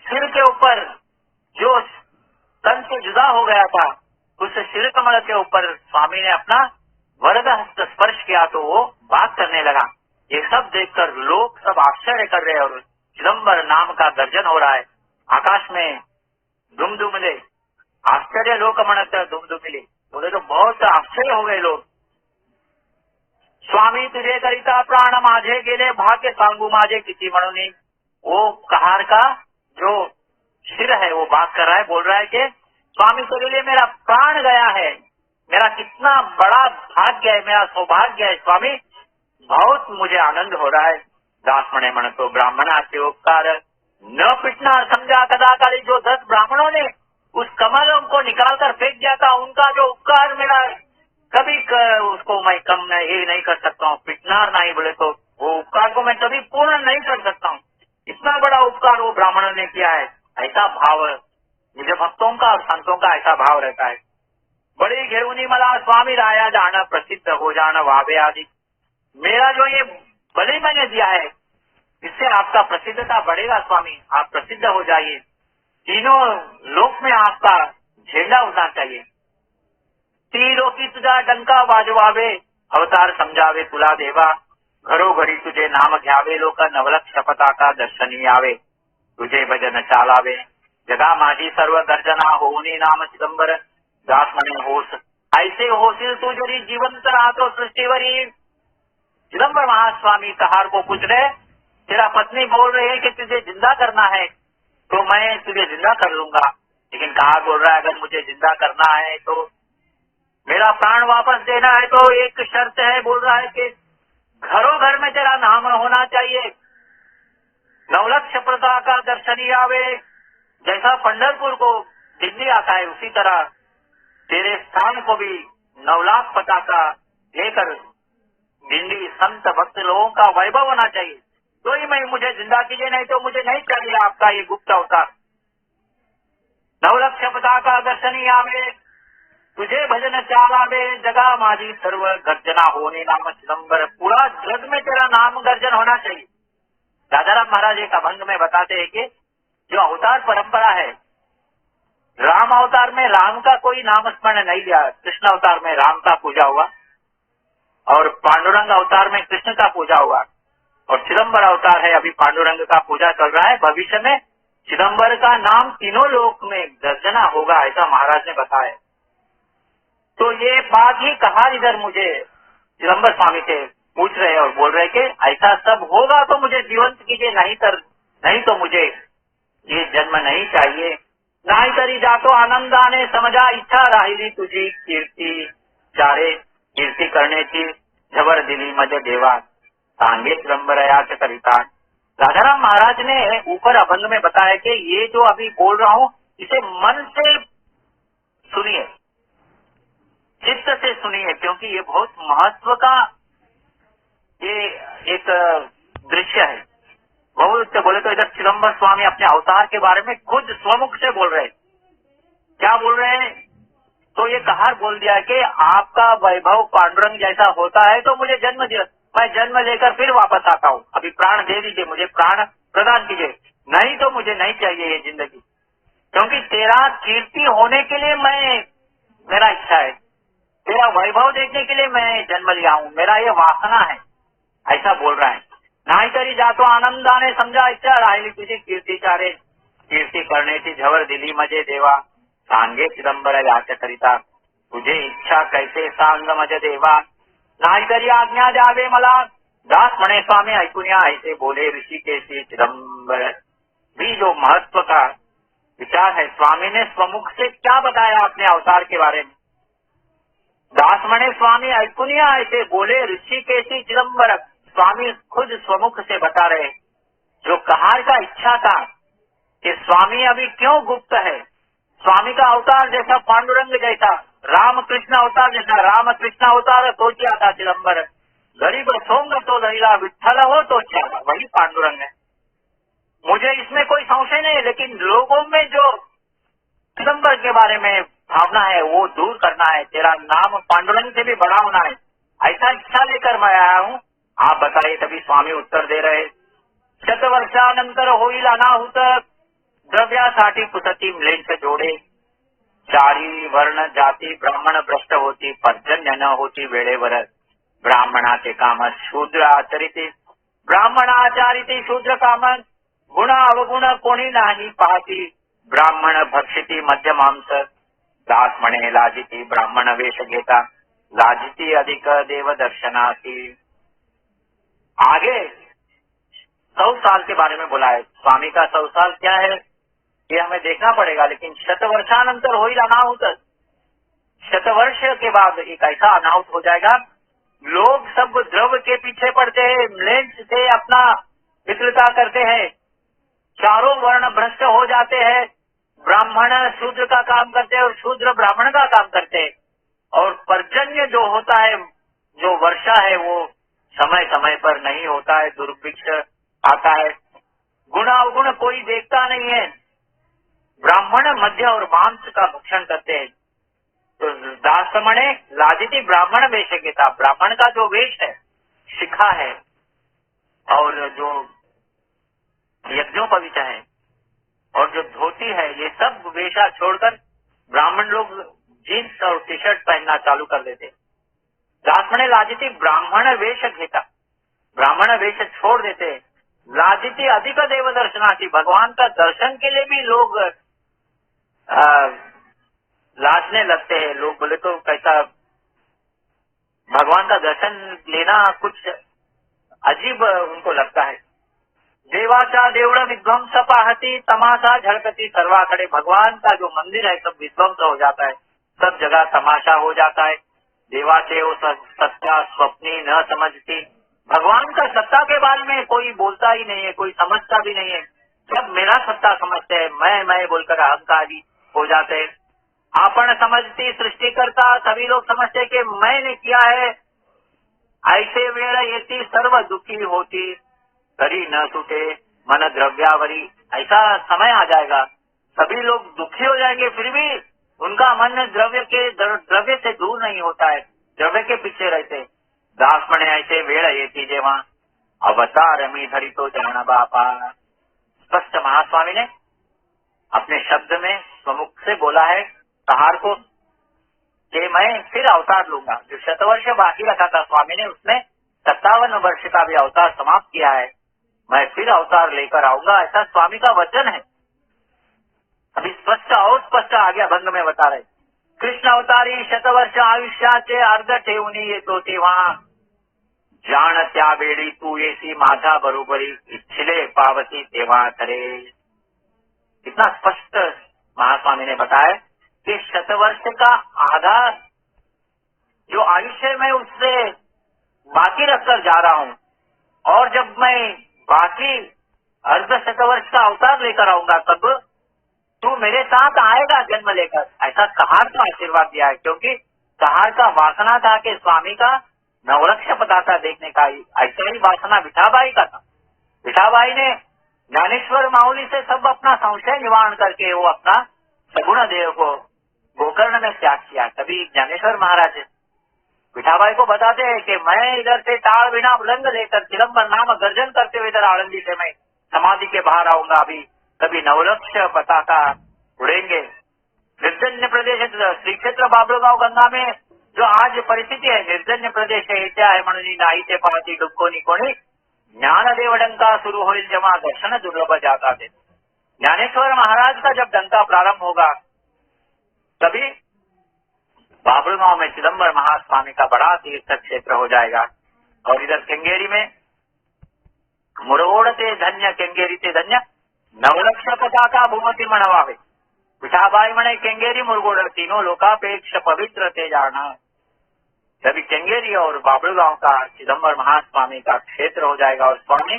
सिर के ऊपर जो तन से जुदा हो गया था उस सिर कमल के ऊपर स्वामी ने अपना वरद हस्त स्पर्श किया तो वो बात करने लगा। ये सब देखकर लोग सब आश्चर्य कर रहे हैं और चिदंबर नाम का गर्जन हो रहा है। आकाश में दुम दुमले, आश्चर्य लोक म्हणत दुम दुमिले। बोले तो बहुत आश्चर्य हो गए लोग। स्वामी तुझे करिता प्राण माझे गेले, भाग्य सांगू माझे किती म्हणून। वो कहार का जो सिर है वो बात कर रहा है, बोल रहा है कि स्वामी के लिए मेरा प्राण गया है, मेरा कितना बड़ा भाग्य है, मेरा सौभाग्य है स्वामी, बहुत मुझे आनंद हो रहा है। दास मणे मन तो ब्राह्मणाचे उपकार न पिटना समझा कदा काली। जो 10 ब्राह्मणों ने उस कमलों को निकालकर फेंक दिया था उनका जो उपकार मेरा कभी उसको मैं कम नहीं कर सकता हूँ। पिटनार नहीं बोले तो वो उपकार को मैं कभी पूर्ण नहीं कर सकता हूँ। इतना बड़ा उपकार वो ब्राह्मणों ने किया है। ऐसा भाव मुझे भक्तों का और संतों का ऐसा भाव रहता है। बड़ी घेऊनी मला स्वामी राया जाना, प्रसिद्ध हो जाना वावे आदि। मेरा जो ये बलि मैंने दिया है इससे आपका प्रसिद्धता बढ़ेगा स्वामी, आप प्रसिद्ध हो जाइए। तीनों लोक में आपका झंडा उड़ना चाहिए। तीनों की तुझा डंका वाजवावे, अवतार समझावे तुला देवा। घरोघरी तुझे नाम घ्यावे, लोक नवलक्ष शपथा का दर्शनी आवे। तुझे भजन चालावे, जगा माझी सर्व गर्जना, होनी नाम चिदंबर दास म्हणे होस। ऐसे होशील तू जरी जिवंत राहतो सृष्टीवरी। चिदंबर महास्वामी कहार को पूछ रहे, तेरा पत्नी बोल रही है कि तुझे जिंदा करना है तो मैं तुझे जिंदा कर लूंगा, लेकिन कहार बोल रहा है अगर मुझे जिंदा करना है तो मेरा प्राण वापस देना है तो एक शर्त है। बोल रहा है कि घरों घर में तेरा नाम होना चाहिए। नवलक्ष प्रदा का दर्शनी आवे। जैसा पंढरपुर को दिल्ली आता है उसी तरह तेरे स्थान को भी 9 लाख पताका लेकर दिल्ली संत भक्त लोगों का वैभव होना चाहिए तो ही मैं मुझे जिंदा कीजिए, नहीं तो मुझे नहीं चाहिए आपका ये गुप्त अवतार। 9 लक्ष पताका दर्शनी आवे, तुझे भजन चालावे, जगा माझी सर्व गर्जना होने नाम चिदंबर। पूरा जग में तेरा नाम गर्जन होना चाहिए। राजाराम महाराज एक अभंग में बताते हैं कि जो अवतार परंपरा है, राम अवतार में राम का कोई नाम स्मरण नहीं लिया, कृष्ण अवतार में राम का पूजा हुआ और पांडुरंग अवतार में कृष्ण का पूजा हुआ और चिदंबर अवतार है अभी पांडुरंग का पूजा चल रहा है। भविष्य में चिदंबर का नाम तीनों लोक में गर्जना होगा, ऐसा महाराज ने बताया। तो ये बात ही कहा इधर मुझे चिदंबर स्वामी से पूछ रहे और बोल रहे कि ऐसा सब होगा तो मुझे जीवंत कीजिए, नहीं तो मुझे ये जन्म नहीं चाहिए। नाही तरी जातो आनंदाने समजा, इच्छा राहिली तुझी कीर्ती चारे। कीर्ती करण्याची जबर दिली मज देवा, सांगे चिदंबरयाच करिता। राजाराम महाराज ने ऊपर अभंग में बताया कि ये जो अभी बोल रहा हूँ इसे मन से सुनिए। चित्त से सुनिए, क्योंकि ये बहुत महत्व का ये एक दृश्य है। बहुत बोले तो इधर चिदंबर स्वामी अपने अवतार के बारे में खुद स्वमुख से बोल रहे हैं। क्या बोल रहे हैं? तो ये कहार बोल दिया कि आपका वैभव पांडुरंग जैसा होता है तो मुझे जन्म दिया, मैं जन्म लेकर फिर वापस आता हूँ, अभी प्राण दे दीजिए, मुझे प्राण प्रदान कीजिए, नहीं तो मुझे नहीं चाहिए ये जिंदगी, क्योंकि तेरा कीर्ति होने के लिए मेरा इच्छा है, तेरा वैभव देखने के लिए मैं जन्म लिया हूँ, मेरा ये वासना है, ऐसा बोल रहा है। नाही तरी जातो आनंदाने समजा इच्छा राहिली तुझी कीर्ती चारे, कीर्ती करण्याची झवर दिली मजे देवा, सांगे चिदंबर याच्या करिता, तुझे इच्छा कैसे सांग मज देवा, नाही तरी आज्ञा द्यावे मला, दास म्हणे स्वामी ऐकून या, ऐसे बोले ऋषिकेशी चिदंबर। भी जो महत्व का विचार है, स्वामी ने स्वमुख से क्या बताया अपने अवतार के बारे में। दास म्हणे स्वामी ऐकून या, ऐसे बोले ऋषिकेशी चिदंबर। स्वामी खुद स्वमुख से बता रहे, जो कहार का इच्छा था कि स्वामी अभी क्यों गुप्त है, स्वामी का अवतार जैसा पांडुरंग जैसा, रामकृष्ण अवतार जैसा, रामकृष्ण अवतार तो क्या था चिदंबर, गरीब सोंग तो धैला, विठ्ठल हो तो क्या, वही पांडुरंग है। मुझे इसमें कोई संशय नहीं, लेकिन लोगों में जो चिदंबर के बारे में भावना है वो दूर करना है, तेरा नाम पांडुरंग से भी बड़ा होना है, ऐसा इच्छा लेकर मैं आया हूँ, आप बताइए। तभी स्वामी उत्तर दे रहे, शतवर्षानंतर होईल अनाहुत, द्रव्यासाठी पुसती म्लेच्छ जोडे, चारी वर्ण जाती ब्राह्मण भ्रष्ट होती, पर्जन्य न होती वेळेवर, ब्राह्मणाचे काम शूद्र आचरिते, ब्राह्मणाचारिते शूद्र काम, गुण अवगुण कोणी नाही पाहती, ब्राह्मण भक्षिती मध्य मांस, दास म्हणे लाजिती ब्राह्मण वेश घेता, लाजिती अधिक देव दर्शनाती। आगे 100 साल के बारे में बोला है, स्वामी का 100 साल क्या है ये हमें देखना पड़ेगा, लेकिन शतवर्षानंतर होईल अनाहुत, शतवर्ष के बाद एक ऐसा अनाहुत हो जाएगा, लोग सब द्रव्य के पीछे पड़ते हैं, म्लेच्छ से अपना मित्रता करते हैं, चारों वर्ण भ्रष्ट हो जाते हैं, ब्राह्मण शूद्र का काम करते हैं और शूद्र ब्राह्मण का काम करते हैं, और पर्जन्य जो होता है, जो वर्षा है वो समय समय पर नहीं होता है, दुर्भिक्ष आता है, गुण अवगुण कोई देखता नहीं है, ब्राह्मण मध्य और मांस का भक्षण करते हैं। तो दास म्हणे लाजिती ब्राह्मण वेश घेता, ब्राह्मण का जो वेश है, शिखा है और जो यज्ञोपवीत है और जो धोती है, ये सब वेशा छोड़कर ब्राह्मण लोग जीन्स और टी शर्ट पहनना चालू कर देते। दास म्हणे लाजिती ब्राह्मण वेश घेता, ब्राह्मण वेश छोड़ देते, लाजिती अधिक देव दर्शनार्थी, भगवान का दर्शन के लिए भी लोग लाजने लगते हैं। लोग बोले तो कैसा भगवान का दर्शन लेना कुछ अजीब उनको लगता है। देवाचा देवड़ विध्वंस पाहती, तमाशा झड़कती सर्वाकडे, भगवान का जो मंदिर है सब विध्वंस हो जाता है, सब जगह तमाशा हो जाता है। देवाचे वो सत्ता स्वप्नी न समझती, भगवान का सत्ता के बारे में कोई बोलता ही नहीं है, कोई समझता भी नहीं है, सब मेरा सत्ता समझते हैं, मैं बोलकर अहंकारी हो जाते हैं। आपण समझती सृष्टि करता, सभी लोग समझते कि मैंने किया है, ऐसे वेळ येती सर्व दुखी होती, तरी न छूटे मन द्रव्यावरी, ऐसा समय आ जाएगा सभी लोग दुखी हो जाएंगे, फिर भी उनका मन द्रव्य से दूर नहीं होता है, द्रव्य के पीछे रहते। दास म्हणे ऐसे वेळ येती जेव्हा, अवतार मी धरितो जान बापा। स्पष्ट महास्वामी ने अपने शब्द में स्वमुख से बोला है कहार को कि मैं फिर अवतार लूंगा। जो शतवर्ष बाकी रखा था स्वामी ने, उसमें 57 वर्ष का भी अवतार समाप्त किया है, मैं फिर अवतार लेकर आऊंगा, ऐसा स्वामी का वचन है। अभी स्पष्ट और स्पष्ट आगे अभंग में बता रहे, कृष्ण अवतारी शतवर्ष आयुष्याचे अर्ध ठेवून येतो तेव्हा, जाण त्या वेळी तू येसी माझा बरोबरी, इच्छिले पावती तेव्हा तरे। इतना स्पष्ट महास्वामी ने बताया कि शतवर्ष का आधा जो आयुष्य मैं उससे बाकी रखकर जा रहा हूँ, और जब मैं बाकी अर्ध शतवर्ष का अवतार लेकर आऊंगा तब तू मेरे साथ आएगा जन्म लेकर, ऐसा कहार का आशीर्वाद दिया है। क्योंकि कहार का वासना था कि स्वामी का नवलक्ष पताका देखने का। ऐसा ही वासना विठाबाई का था। विठाबाई ने ज्ञानेश्वर माऊली से सब अपना संशय निवारण करके वो अपना सगुण देव को गोकर्ण में त्याग किया। तभी ज्ञानेश्वर महाराज विठाबाई को बताते हैं कि मैं इधर से ताल बिना मृदंग लेकर चिदंबर नाम गर्जन करते हुए इधर आनंदी से मैं समाधि के बाहर आऊंगा। अभी कभी नवलक्ष पताका उड़ेंगे। निर्जन्य प्रदेश श्री क्षेत्र बाबुळगाव गंगा में जो आज परिस्थिती है, निर्जन्य प्रदेश है, येथे आहे म्हणून नाही ते पाहती डुक्कोनी कोणी, ज्ञानदेव डंका शुरू होईल जेव्हा दर्शन दुर्लभ जाता थे। ज्ञानेश्वर महाराज का जब डंका प्रारंभ होगा तभी बाबुळगांव में चिदंबर महास्वामी का बड़ा तीर्थ क्षेत्र हो जाएगा। और इधर केंगेरी में मुरगोडते धन्य केंगेरी ते धन्य नवलक्ष पताका भूमती म्हणवावे। विठाबाई म्हणे केंगेरी मुरगोड तीनों लोकापेक्ष पवित्र ते जाना। तभी केंगेरी और बाबुळगांव का चिदंबर महास्वामी का क्षेत्र हो जाएगा और स्वामी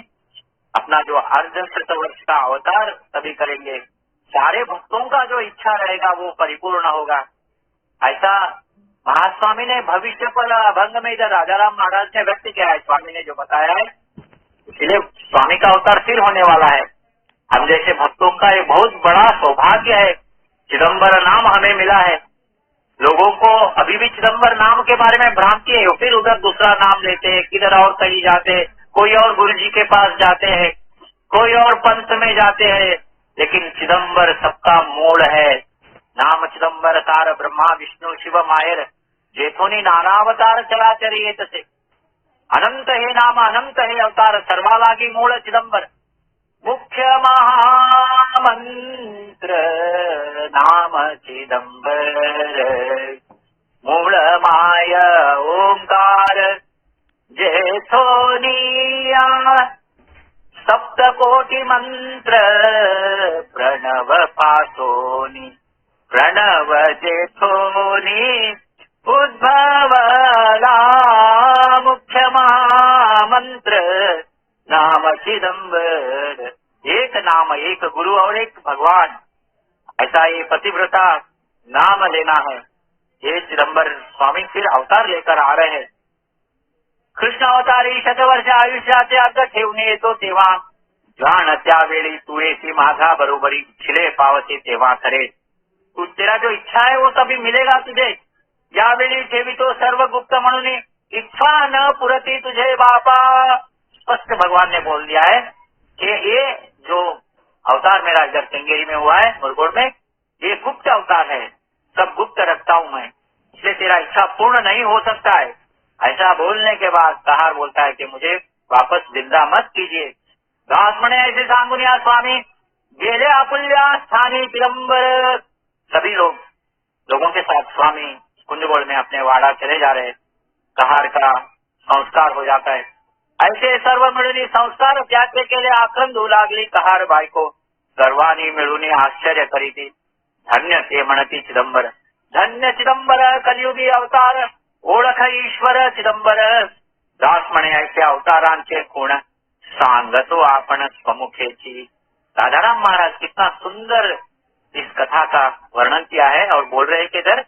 अपना जो अर्ध वर्ष का अवतार तभी करेंगे। सारे भक्तों का जो इच्छा रहेगा वो परिपूर्ण होगा। ऐसा महास्वामी ने भविष्य पर अभंग में इधर राजाराम महाराज ने व्यक्त किया है। स्वामी ने जो बताया है, इसलिए स्वामी का अवतार फिर होने वाला है। हम जैसे भक्तों का ये बहुत बड़ा सौभाग्य है, चिदंबर नाम हमें मिला है। लोगों को अभी भी चिदंबर नाम के बारे में भ्रांति है, फिर उधर दूसरा नाम लेते हैं, किधर और कहीं जाते, कोई और गुरु जी के पास जाते हैं, कोई और पंथ में जाते हैं, लेकिन चिदंबर सबका मूल है। नाम चिदंबर तार ब्रह्मा विष्णु शिव मायर, जेठोनी नानावतार चला चरिये तसे। अनंत हे नाम अनंत हे अवतार, सर्वालागी मूळ चिदंबर। मुख्य महामंत्र नाम चिदंबर, मूळ माय ओंकार जेठोनिया। सप्तकोटि मंत्र प्रणव पासोनी, प्रणव जेठोनी उद्भवला। मुख्य महामंत्र नाम चिदंबर, एक नाम एक गुरु और एक भगवान, ऐसा ये पतिव्रता नाम लेना है। ये चिदंबर स्वामी फिर अवतार लेकर आ रहे हैं। कृष्ण अवतारी शतवर्ष आयुष्याचे अंत ठेवून येतो तेव्हा, जाण त्यावेळी तू येसी माझा बरोबरी, छिले पावते तेव्हा खरे। तू तेरा जो इच्छा है वो सभी मिलेगा तुझे। यावेळी ठेवितो सर्व गुप्त म्हणून, इच्छा न पुरती तुझे बापा। स्पष्ट भगवान ने बोल दिया है कि ये जो अवतार मेरा इधर केंगेरी में हुआ है, मुरगोड में, ये गुप्त अवतार है, सब गुप्त रखता हूँ मैं, इसलिए तेरा इच्छा पूर्ण नहीं हो सकता है। ऐसा बोलने के बाद कहार बोलता है कि मुझे वापस जिंदा मत कीजिए। दास म्हणे ऐसे सांगून या स्वामी गेले आपुल्या स्थानी चिदंबर। सभी लोगों के साथ स्वामी कुंजगोड़ में अपने वाड़ा चले जा रहे। कहार का संस्कार हो जाता है। ऐसे सर्व मिळून संस्कार त्याचे केले, आक्रंद होऊ लागली कहार बायको। सर्वांनी मिळून आश्चर्य करीती, धन्य ते म्हणती चिदंबर। धन्य चिदंबर कलियुगी अवतार, ओळख ईश्वर चिदंबर। दास म्हणे ऐसे अवतारांचे गुण, सांगतो आपण स्वमुखेची। राजाराम महाराज कितना सुंदर इस कथा का वर्णन किया है और बोल रहे कि इधर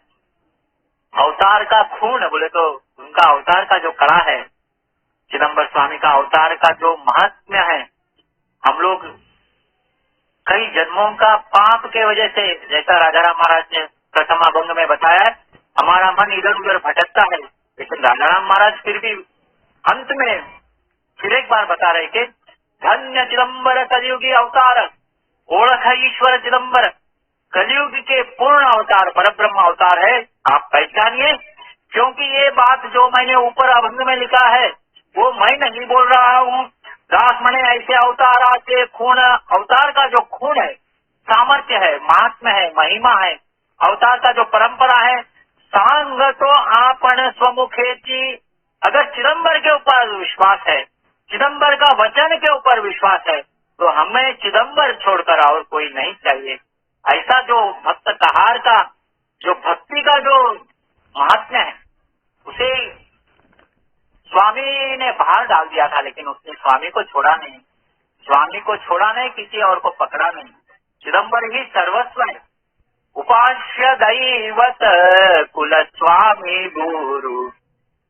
अवतार का खून, बोले तो उनका अवतार का जो कड़ा है, चिदंबर स्वामी का अवतार का जो महात्म्य है, हम लोग कई जन्मों का पाप के वजह से, जैसा राजाराम महाराज ने प्रथम अभंग में बताया, हमारा मन इधर उधर भटकता है, लेकिन राजाराम महाराज फिर भी अंत में फिर एक बार बता रहे कि धन्य चिदंबर कलियुगी अवतार, ओळख ईश्वर चिदंबर। कलियुग के पूर्ण अवतार परब्रह्म अवतार है, आप पहचानिए। क्योंकि ये बात जो मैंने ऊपर अभंग में लिखा है वो मैं नहीं बोल रहा हूँ। दास मणे ऐसे अवतारा के खून, अवतार का जो खून है, सामर्थ्य है, महात्म्य है, महिमा है, अवतार का जो परंपरा है, सांग तो आपण स्वमुखेची। अगर चिदंबर के ऊपर विश्वास है, चिदंबर का वचन के ऊपर विश्वास है, तो हमें चिदंबर छोड़कर और कोई नहीं चाहिए। ऐसा जो भक्त कहार का जो भक्ति का जो महात्म्य है, उसे स्वामी ने बाहर डाल दिया था, लेकिन उसने स्वामी को छोड़ा नहीं। स्वामी को छोड़ा नहीं, किसी और को पकड़ा नहीं। चिदंबर ही सर्वस्व है। उपाय हास्य दैवत कुलस्वामी गुरु,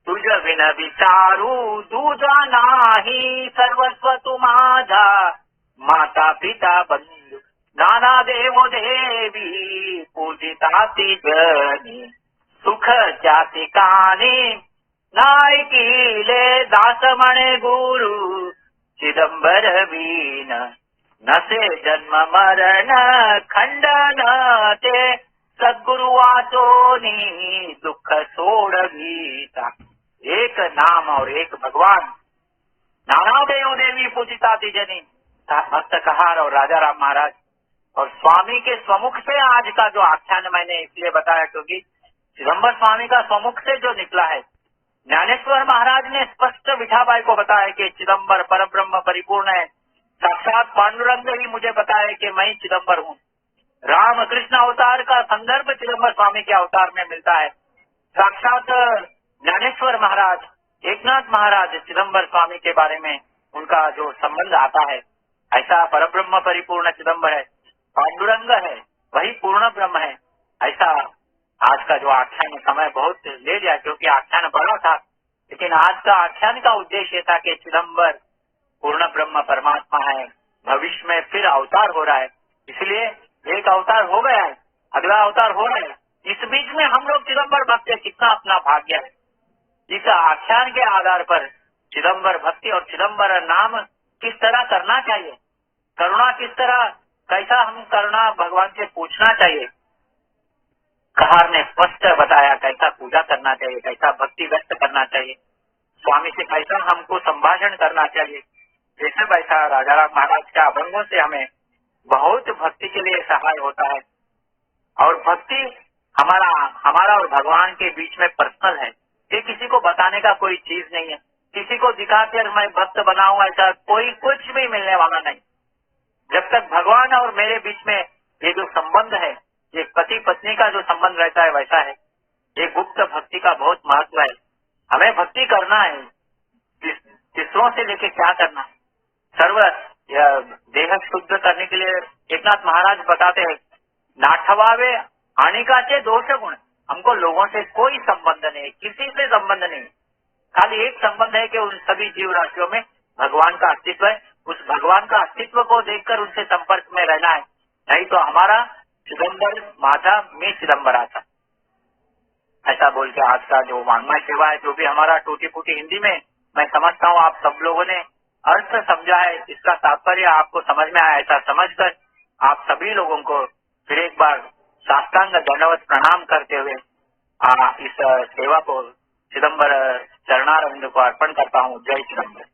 तुझ विन विचारू दूजा नाही, सर्वस्व तू माझा माता पिता बंधू, नाना देवो देवी पूजिताती जनी, सुख जाती कानी नाय कीले, दास म्हणे गुरु चिदंबर वीन, नसे जन्म मरण खंडन ते, सद्गुरु वाचोनी दुःख सोडवीता, एक नाम और एक भगवान, नाना देव देवी पूजिताती जनी, भक्त कहार और राजा राम महाराज। और स्वामी के स्वमुख से आज का जो आख्यान मैंने इसलिए बताया क्योंकि चिदंबर स्वामी का स्वमुख से जो निकला है, ज्ञानेश्वर महाराज ने स्पष्ट विठाबाई को बताया कि चिदंबर परब्रह्म परिपूर्ण है, साक्षात पांडुरंग ही मुझे बताया कि मैं ही चिदंबर हूँ। रामकृष्ण अवतार का संदर्भ चिदंबर स्वामी के अवतार में मिलता है। साक्षात ज्ञानेश्वर महाराज, एकनाथ महाराज चिदंबर स्वामी के बारे में उनका जो संबंध आता है, ऐसा परब्रह्म परिपूर्ण चिदंबर है, पांडुरंग है, वही पूर्ण ब्रह्म है। ऐसा आज का जो आख्यान, समय बहुत ले लिया क्योंकि आख्यान बड़ा था, लेकिन आज का आख्यान का उद्देश्य था कि चिदंबर पूर्ण ब्रह्म परमात्मा है, भविष्य में फिर अवतार हो रहा है, इसलिए एक अवतार हो गया है, अगला अवतार हो रहा है, इस बीच में हम लोग चिदंबर भक्त कितना अपना भाग्य है। इस आख्यान के आधार पर चिदंबर भक्ति और चिदंबर नाम किस तरह करना चाहिए, करुणा किस तरह, कैसा हम करुणा भगवान से पूछना चाहिए, कहार ने स्पष्ट बताया कैसा पूजा करना चाहिए, कैसा भक्ति व्यक्त करना चाहिए, स्वामी से कैसा हमको संभाषण करना चाहिए। जैसे वैसा राजा राम महाराज के अभंगों से हमें बहुत भक्ति के लिए सहाय होता है। और भक्ति हमारा और भगवान के बीच में पर्सनल है, ये किसी को बताने का कोई चीज नहीं है, किसी को दिखाकर मैं भक्त बनाऊं ऐसा कोई कुछ भी मिलने वाला नहीं। जब तक भगवान और मेरे बीच में ये जो संबंध है, ये पति पत्नी का जो संबंध रहता है वैसा है। ये गुप्त भक्ति का बहुत महत्व है। हमें भक्ति करना है, तीसरों से लेके क्या करना है, सर्व देह शुद्ध करने के लिए एकनाथ महाराज बताते हैं, नाठवावे आणिकाचे दोष गुण, हमको लोगों से कोई संबंध नहीं, किसी से संबंध नहीं, खाली एक संबंध है कि उन सभी जीव राशियों में भगवान का अस्तित्व है, उस भगवान का अस्तित्व को देखकर उनसे संपर्क में रहना है, नहीं तो हमारा चिदंबर माझा मैं चिदंबराचा, ऐसा बोल के आज का जो वाङ्मय सेवा है, जो भी हमारा टूटी फूटी हिंदी में मैं समझता हूँ आप सब लोगों ने अर्थ समझा है, इसका तात्पर्य आपको समझ में आया, ऐसा समझकर आप सभी लोगों को फिर एक बार साष्टांग दंडवत प्रणाम करते हुए इस सेवा को चिदंबर चरणारविंद को अर्पण करता हूँ। जय चिदंबर।